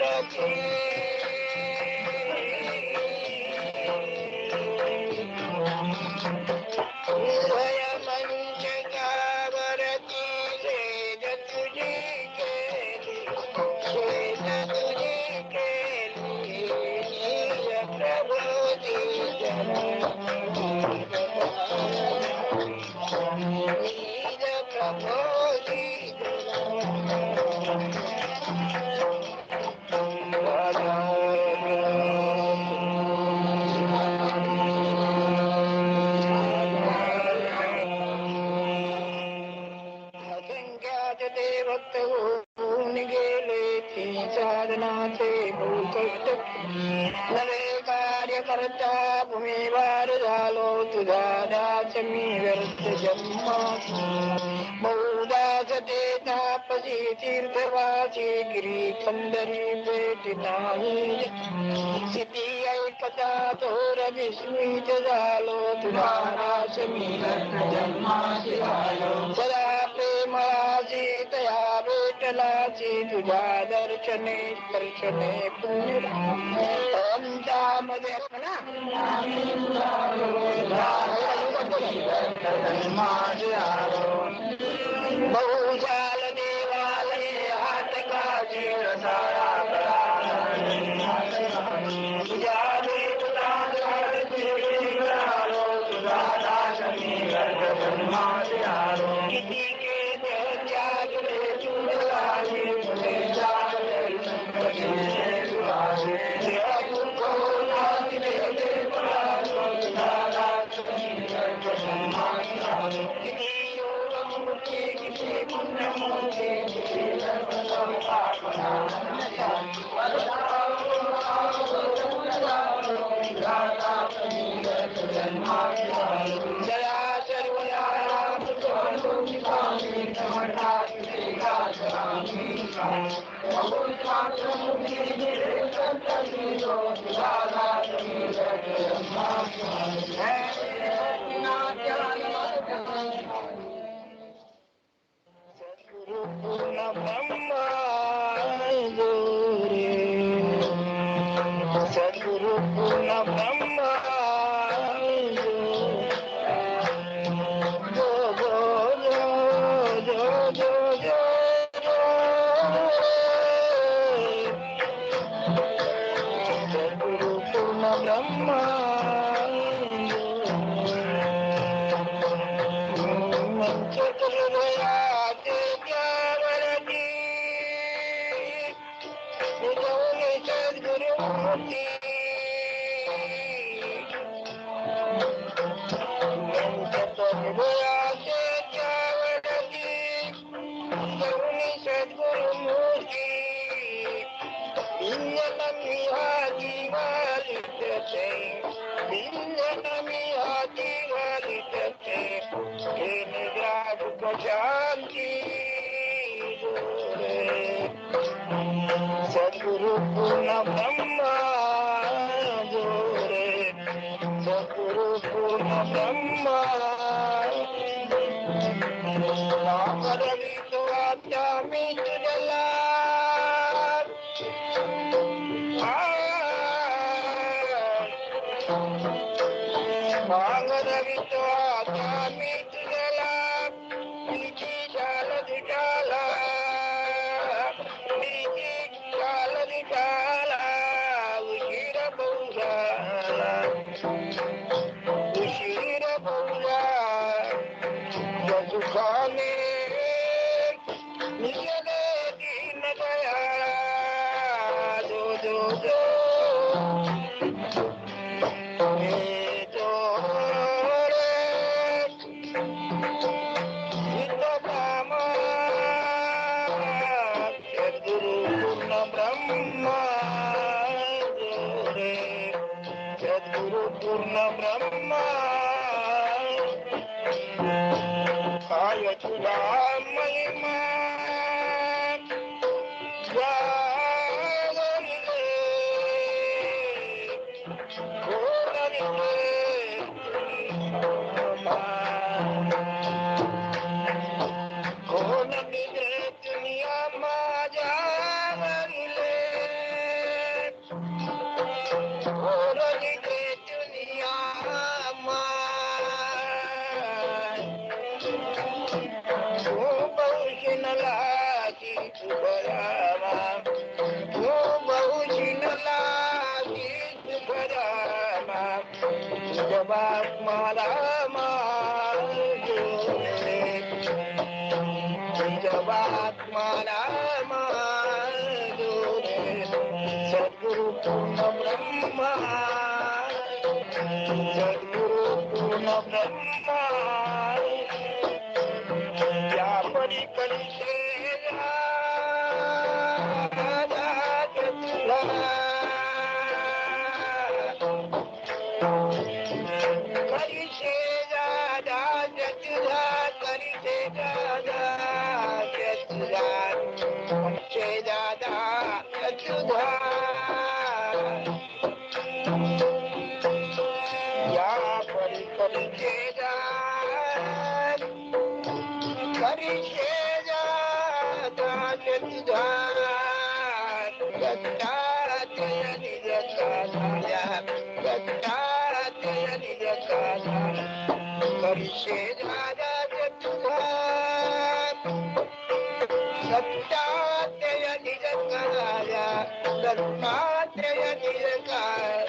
हृदय मंचकावरती सेद तुझी केली सेद तुझी केली निज प्रभोती निज प्रभोती असंख्यात ते भक्त होऊन गेले ती साधनाचे बहुकष्ट नवे कार्य करता भूमीवार झालो तुझा दास मी व्यर्थ जन्मात बहुदास ते तापसी तीर्थवासी गिरी पंढरी भेट नाही स्थिती ऐकता थोर विस्मित झालो तुझा दास मी व्यर्थ जन्माची झालो सदा प्रेमळाची तया भेटलाची तुझ्या दर्शने स्पर्शने पुण्य अंतामध्ये बहुशाल देवालये हातकाची रसाळा तुझ्या भेटला किती के त्यागले तुझे Sadguru Purna Brahma Jo Jo Jo Jo Jo Jo Sadguru Purna Brahma Sadguru Purna Brahma Jore, Sadguru Purna Brahma. Maharavito Atami Tudala. Maharavito Atami Tudala. Niji Jala Dijala. Niji Jala Dijala. Ushira Bhujala. Ushira Bhujala. Jajukhane. Niyale din gaya. Do do do. Do re. Siddharama. Sadguru Purna Brahma Jore. Sadguru Purna Brahma. Ayatula Mahima. Sadguru Purna Brahma. Sadguru Purna Brahma. Ya Pari Pari Sela. Kari Sela Da Jatula. Kari Sela Da Jatula. Sela Da Jatula. Ya Pari Pari Sela. Kari Sela Da Jatula. Gatta Jaya Nijataya. Gatta Jaya Nijataya. Kari Sela Da Jatula. Gatta Jaya Nijataya. Gatta Jaya Nijataya.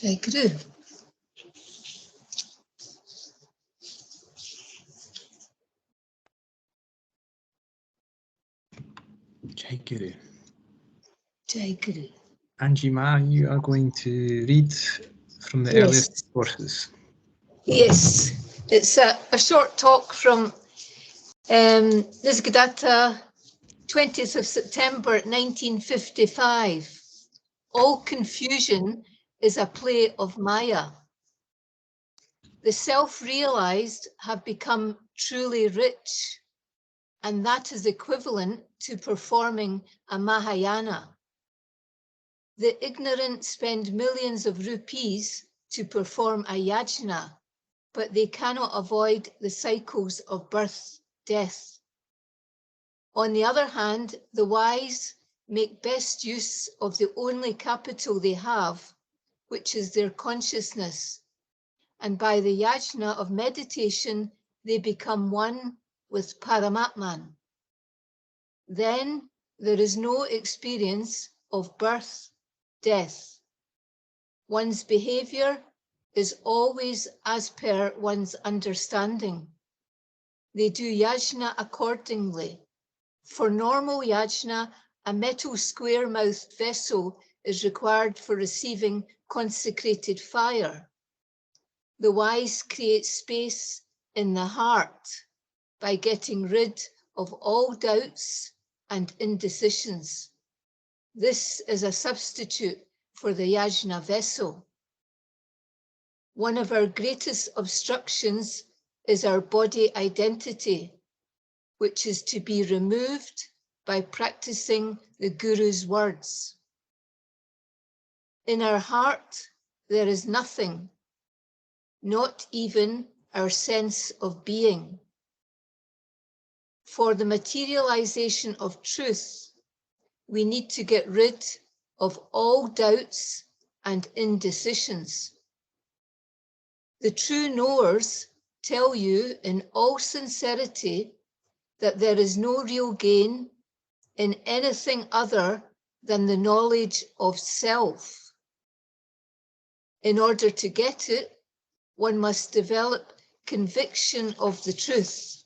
Jai Guru. Jai Guru. Jai Guru. Angie Ma, you are going to read from the Yes. earliest discourses. Yes, it's a short talk from Nisargadatta, 20th of September 1955. All confusion is a play of Maya. The self-realized have become truly rich, and that is equivalent to performing a Mahayana. The ignorant spend millions of rupees to perform a yajna, but they cannot avoid the cycles of birth, death. On the other hand, the wise make best use of the only capital they have, which is their consciousness. And by the yajna of meditation, they become one with Paramatman. Then there is no experience of birth, death. One's behavior is always as per one's understanding. They do yajna accordingly. For normal yajna, a metal square-mouthed vessel is required for receiving consecrated fire. The wise create space in the heart by getting rid of all doubts and indecisions. This is a substitute for the yajna vessel. One of our greatest obstructions is our body identity, which is to be removed by practicing the Guru's words. In our heart, there is nothing, not even our sense of being. For the materialization of truth, we need to get rid of all doubts and indecisions. The true knowers tell you in all sincerity that there is no real gain in anything other than the knowledge of self. In order to get it, one must develop conviction of the truth.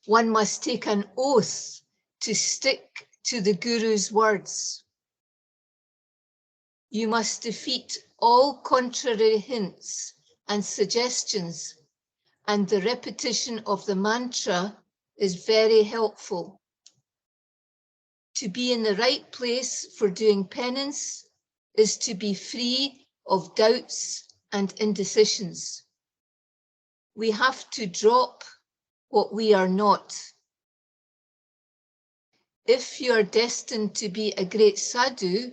One must take an oath to stick to the Guru's words. You must defeat all contrary hints and suggestions, and the repetition of the mantra is very helpful. To be in the right place for doing penance is to be free of doubts and indecisions. We have to drop what we are not. If you are destined to be a great sadhu,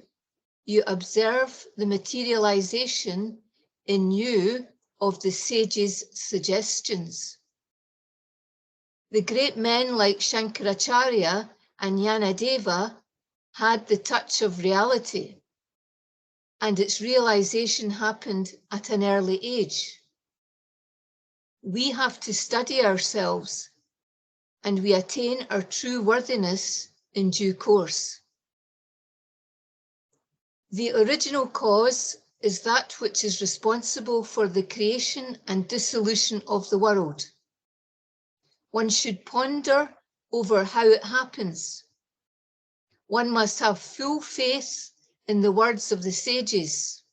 you observe the materialization in you of the sage's suggestions. The great men like Shankaracharya and Jnanadeva had the touch of reality, and its realization happened at an early age. We have to study ourselves, and we attain our true worthiness in due course. The original cause is that which is responsible for the creation and dissolution of the world. One should ponder over how it happens. One must have full faith in the words of the sages.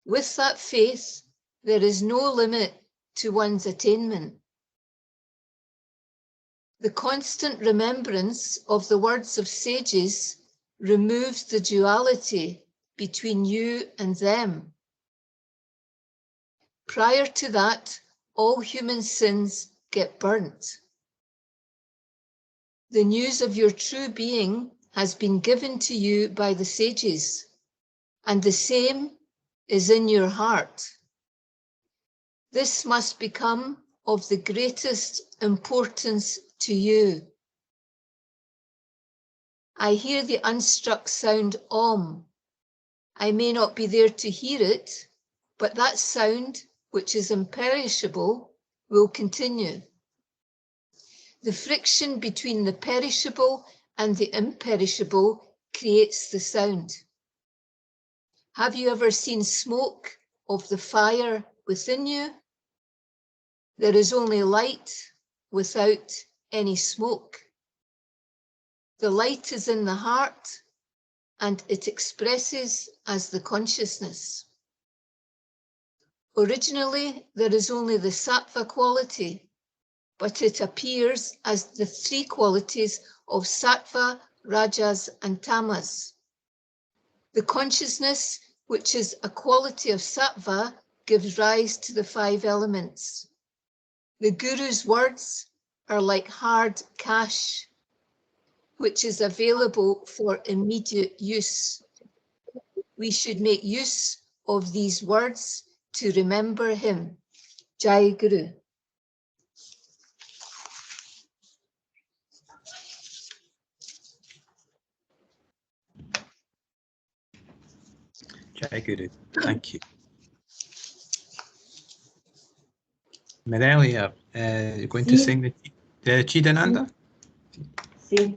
With that faith, there is no limit to one's attainment. The constant remembrance of the words of sages removes the duality between you and them. Prior to that, all human sins get burnt. The news of your true being has been given to you by the sages, and the same is in your heart. This must become of the greatest importance to you. I hear the unstruck sound Om. I may not be there to hear it, but that sound, which is imperishable, will continue. The friction between the perishable and the imperishable creates the sound. Have you ever seen smoke of the fire within you? There is only light without any smoke. The light is in the heart, and it expresses as the consciousness. Originally, there is only the sattva quality, but it appears as the three qualities of sattva, rajas, and tamas. The consciousness, which is a quality of sattva, gives rise to the 5 elements. The Guru's words are like hard cash, which is available for immediate use. We should make use of these words to remember him. Jai Guru. Jai Guru. Thank you. Merelia, you're going to sing the Chidananda? Sì.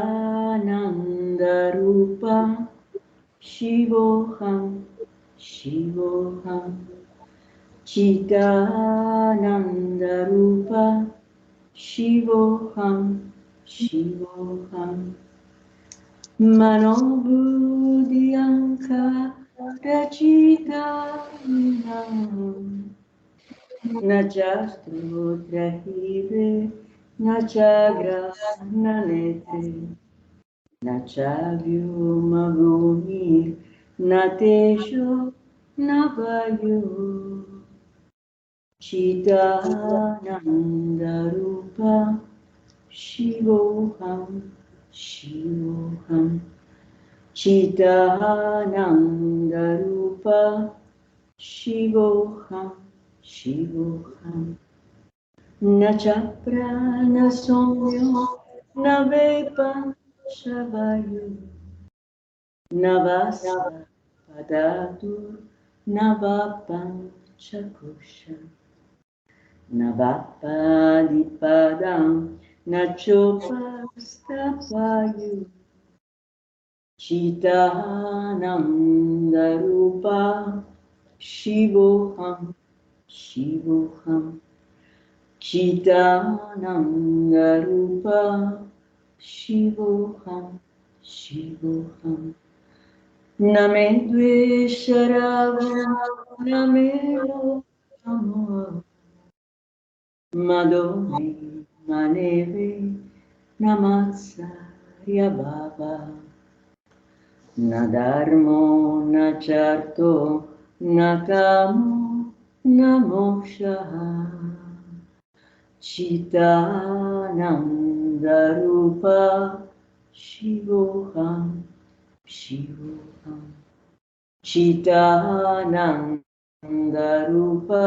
Chidananda Rupa Shivoham Shivoham Chidananda Rupa Shivoham Shivoham Manobuddhyanka Rachitanam Nachastrudrahive Nachagrananetre Nachavyumagomir Natesho Navayu Chidananda Rupa Shivoham Shivoham Chidananda Rupa Shivoham Shivoham Nacha prana somyo Navepa Shavayu Navasa Padatu Navapan Chakusha Navapadipadam Nachopastapayu Chidananda Rupa Shivoham Shivoham Chidananda Rupa Shivoham Shivoham Name Dvesharava Name Amor Madone Maneve Namatsarya Baba Nadarmo Nacharto Nakamo Namoksha Chidananda Rupa Shivoham Shivoham Chidananda Rupa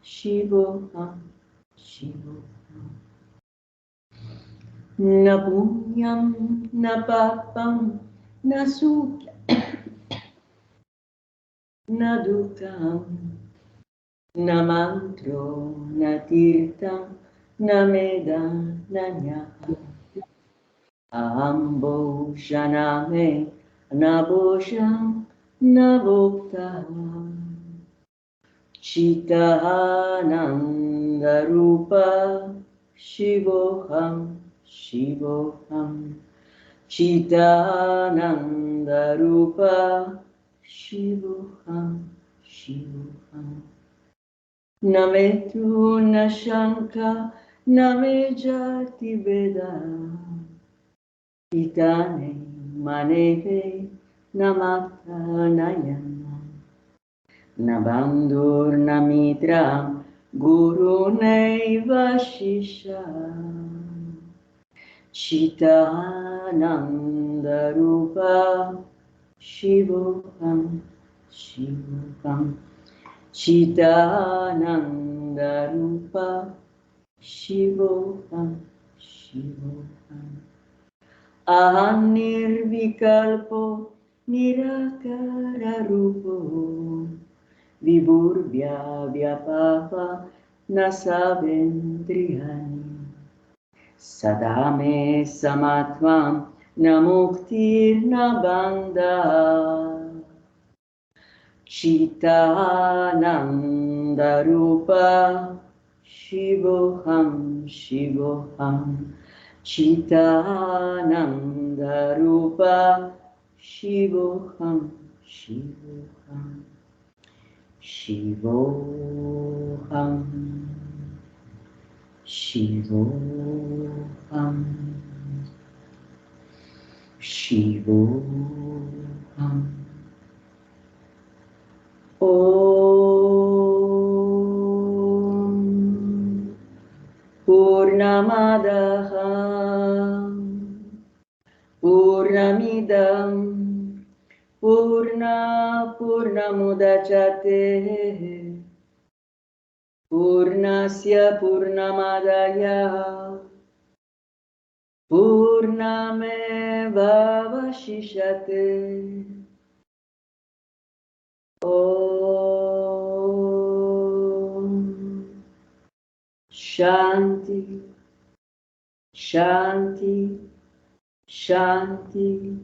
Shivoham Shivoham Na punyam na papam na sukha na dukkam na mantro na tirtam na meda na nyaha Ambo Shaname Nabosham Navokta Chidananda Rupa Shivoham Shivoham Chidananda Rupa Shivoham Shivoham Nametu Nashanka Namejati Veda Itane maneve namata nayana Nabandur namitra guru naiva shisha Chidananda Rupa Shivoham Shivoham Chidananda Rupa Shivoham Shivoham Anirvikalpo nirakara rupo Viburbhya vyapapa nasavendriyani Sadame samatvam namuktir nabandha Chidananda Rupa Shivoham, Shivoham, Chitananda Rupa, Shivoham, Shivoham, Shivoham, Shivoham, Shivoham. Om Purnamadaha Purnamidam Purnamudachyate Purnasya Purnamadaya Purnamevavashishyate. Om Shanti, Shanti, Shanti.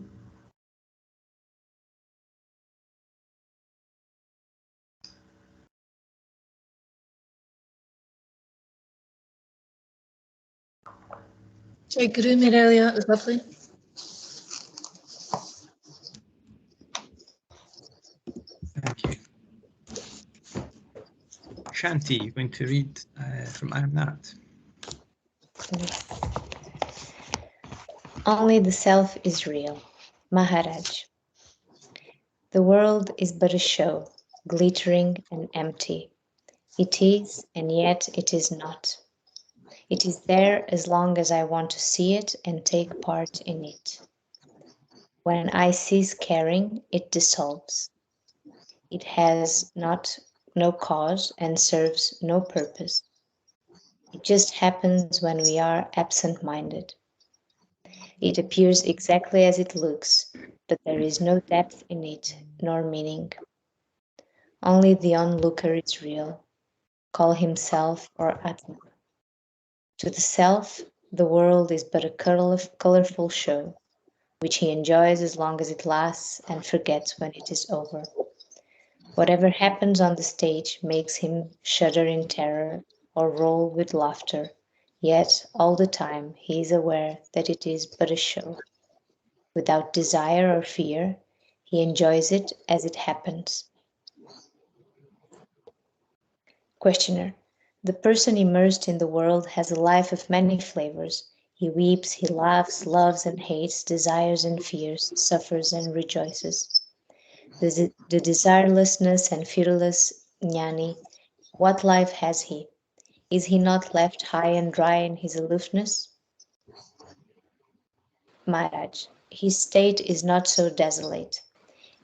Jai Guru Mirelia, it was lovely. Thank you. Shanti, you're going to read from I Am That. Only the self is real. Maharaj. The world is but a show, glittering and empty. It is, and yet it is not. It is there as long as I want to see it and take part in it. When I cease caring, it dissolves. It has no cause and serves no purpose. It just happens when we are absent-minded. It appears exactly as it looks, but there is no depth in it nor meaning. Only the onlooker is real. Call him self or Atma. To the self, the world is but a colorful show, which he enjoys as long as it lasts and forgets when it is over. Whatever happens on the stage makes him shudder in terror or roll with laughter, yet all the time he is aware that it is but a show. Without desire or fear, he enjoys it as it happens. Questioner. The person immersed in the world has a life of many flavors. He weeps, he laughs, loves and hates, desires and fears, suffers and rejoices. The desirelessness and fearless jnani, what life has he? Is he not left high and dry in his aloofness? Maharaj, his state is not so desolate.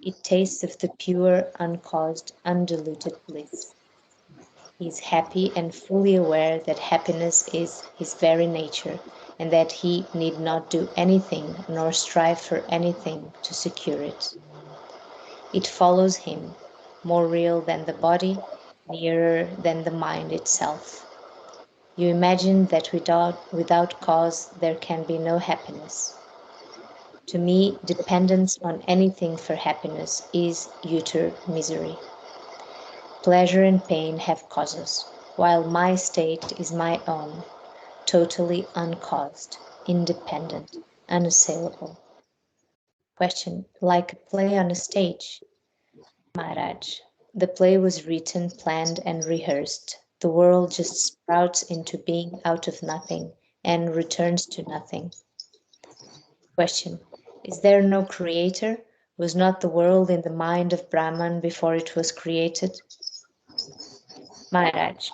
It tastes of the pure, uncaused, undiluted bliss. He is happy and fully aware that happiness is his very nature and that he need not do anything nor strive for anything to secure it. It follows him, more real than the body, nearer than the mind itself. You imagine that without cause there can be no happiness. To me, dependence on anything for happiness is utter misery. Pleasure and pain have causes, while my state is my own, totally uncaused, independent, unassailable. Question, like a play on a stage? Maharaj, the play was written, planned and rehearsed. The world just sprouts into being out of nothing and returns to nothing. Question, is there no creator? Was not the world in the mind of Brahman before it was created? Maharaj,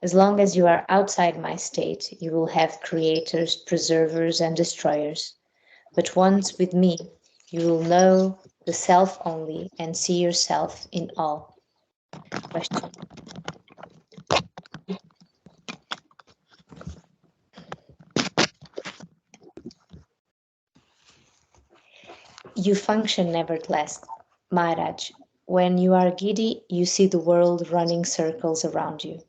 as long as you are outside my state, you will have creators, preservers, and destroyers. But once with me, you will know the self only and see yourself in all. Question. You function nevertheless, Maharaj. When you are giddy, you see the world running circles around you.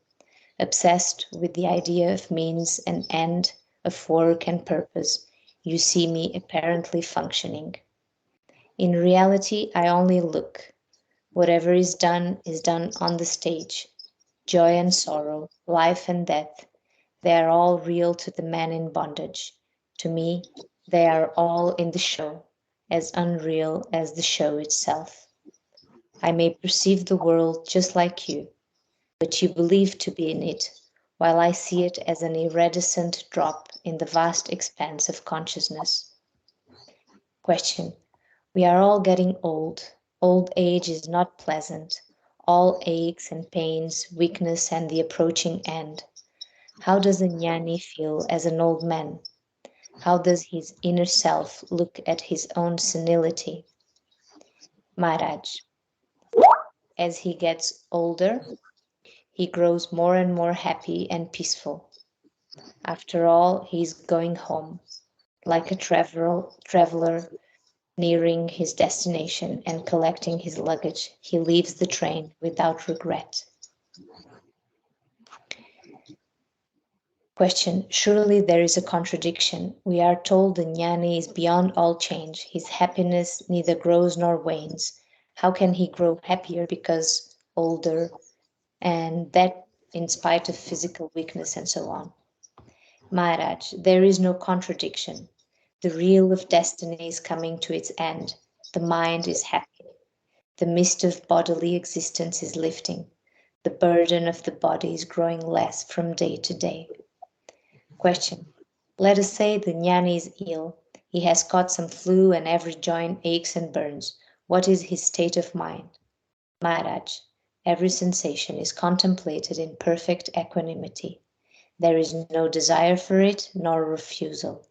Obsessed with the idea of means and end, of work and purpose, you see me apparently functioning. In reality, I only look. Whatever is done on the stage. joy and sorrow, life and death, they are all real to the man in bondage. To me, they are all in the show, as unreal as the show itself. I may perceive the world just like you, but you believe to be in it, while I see it as an iridescent drop in the vast expanse of consciousness. Question. We are all getting old. Old age is not pleasant. All aches and pains, weakness, and the approaching end. How does a jnani feel as an old man? How does his inner self look at his own senility? Maharaj. As he gets older, he grows more and more happy and peaceful. After all, he is going home, like a traveler nearing his destination and collecting his luggage. He leaves the train without regret. Question. Surely there is a contradiction. We are told the jnani is beyond all change. His happiness neither grows nor wanes. How can he grow happier because older, and that in spite of physical weakness and so on? Maharaj, there is no contradiction. The reel of destiny is coming to its end. The mind is happy. The mist of bodily existence is lifting. The burden of the body is growing less from day to day. Question. Let us say the jnani is ill. He has caught some flu and every joint aches and burns. What is his state of mind? Maharaj, every sensation is contemplated in perfect equanimity. There is no desire for it nor refusal.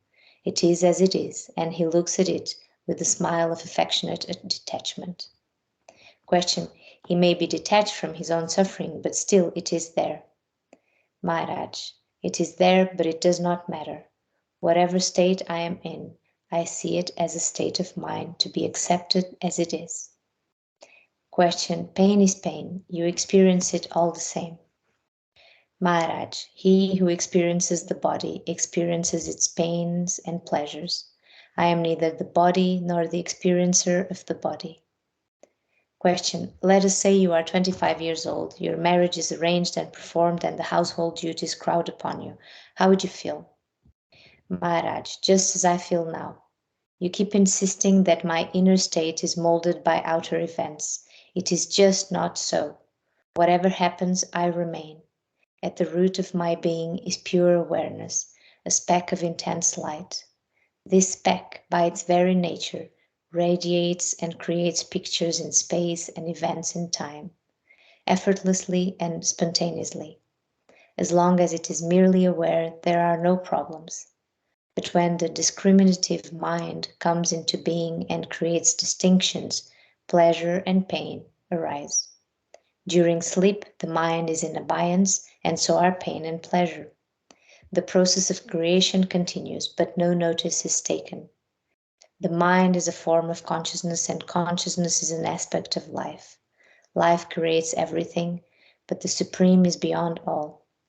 It is as it is, and he looks at it with a smile of affectionate detachment. Question. He may be detached from his own suffering, but still it is there. Maharaj, it is there, but it does not matter. Whatever state I am in, I see it as a state of mind to be accepted as it is. Question. Pain is pain. You experience it all the same. Maharaj, he who experiences the body experiences its pains and pleasures. I am neither the body nor the experiencer of the body. Question. Let us say you are 25 years old. Your marriage is arranged and performed and the household duties crowd upon you. How would you feel? Maharaj, just as I feel now. You keep insisting that my inner state is molded by outer events. It is just not so. Whatever happens, I remain. At the root of my being is pure awareness, a speck of intense light. This speck, by its very nature, radiates and creates pictures in space and events in time, effortlessly and spontaneously. As long as it is merely aware, there are no problems. But when the discriminative mind comes into being and creates distinctions, pleasure and pain arise. During sleep, the mind is in abeyance, and so are pain and pleasure. The process of creation continues, but no notice is taken. The mind is a form of consciousness, and consciousness is an aspect of life. Life creates everything, but the Supreme is beyond all.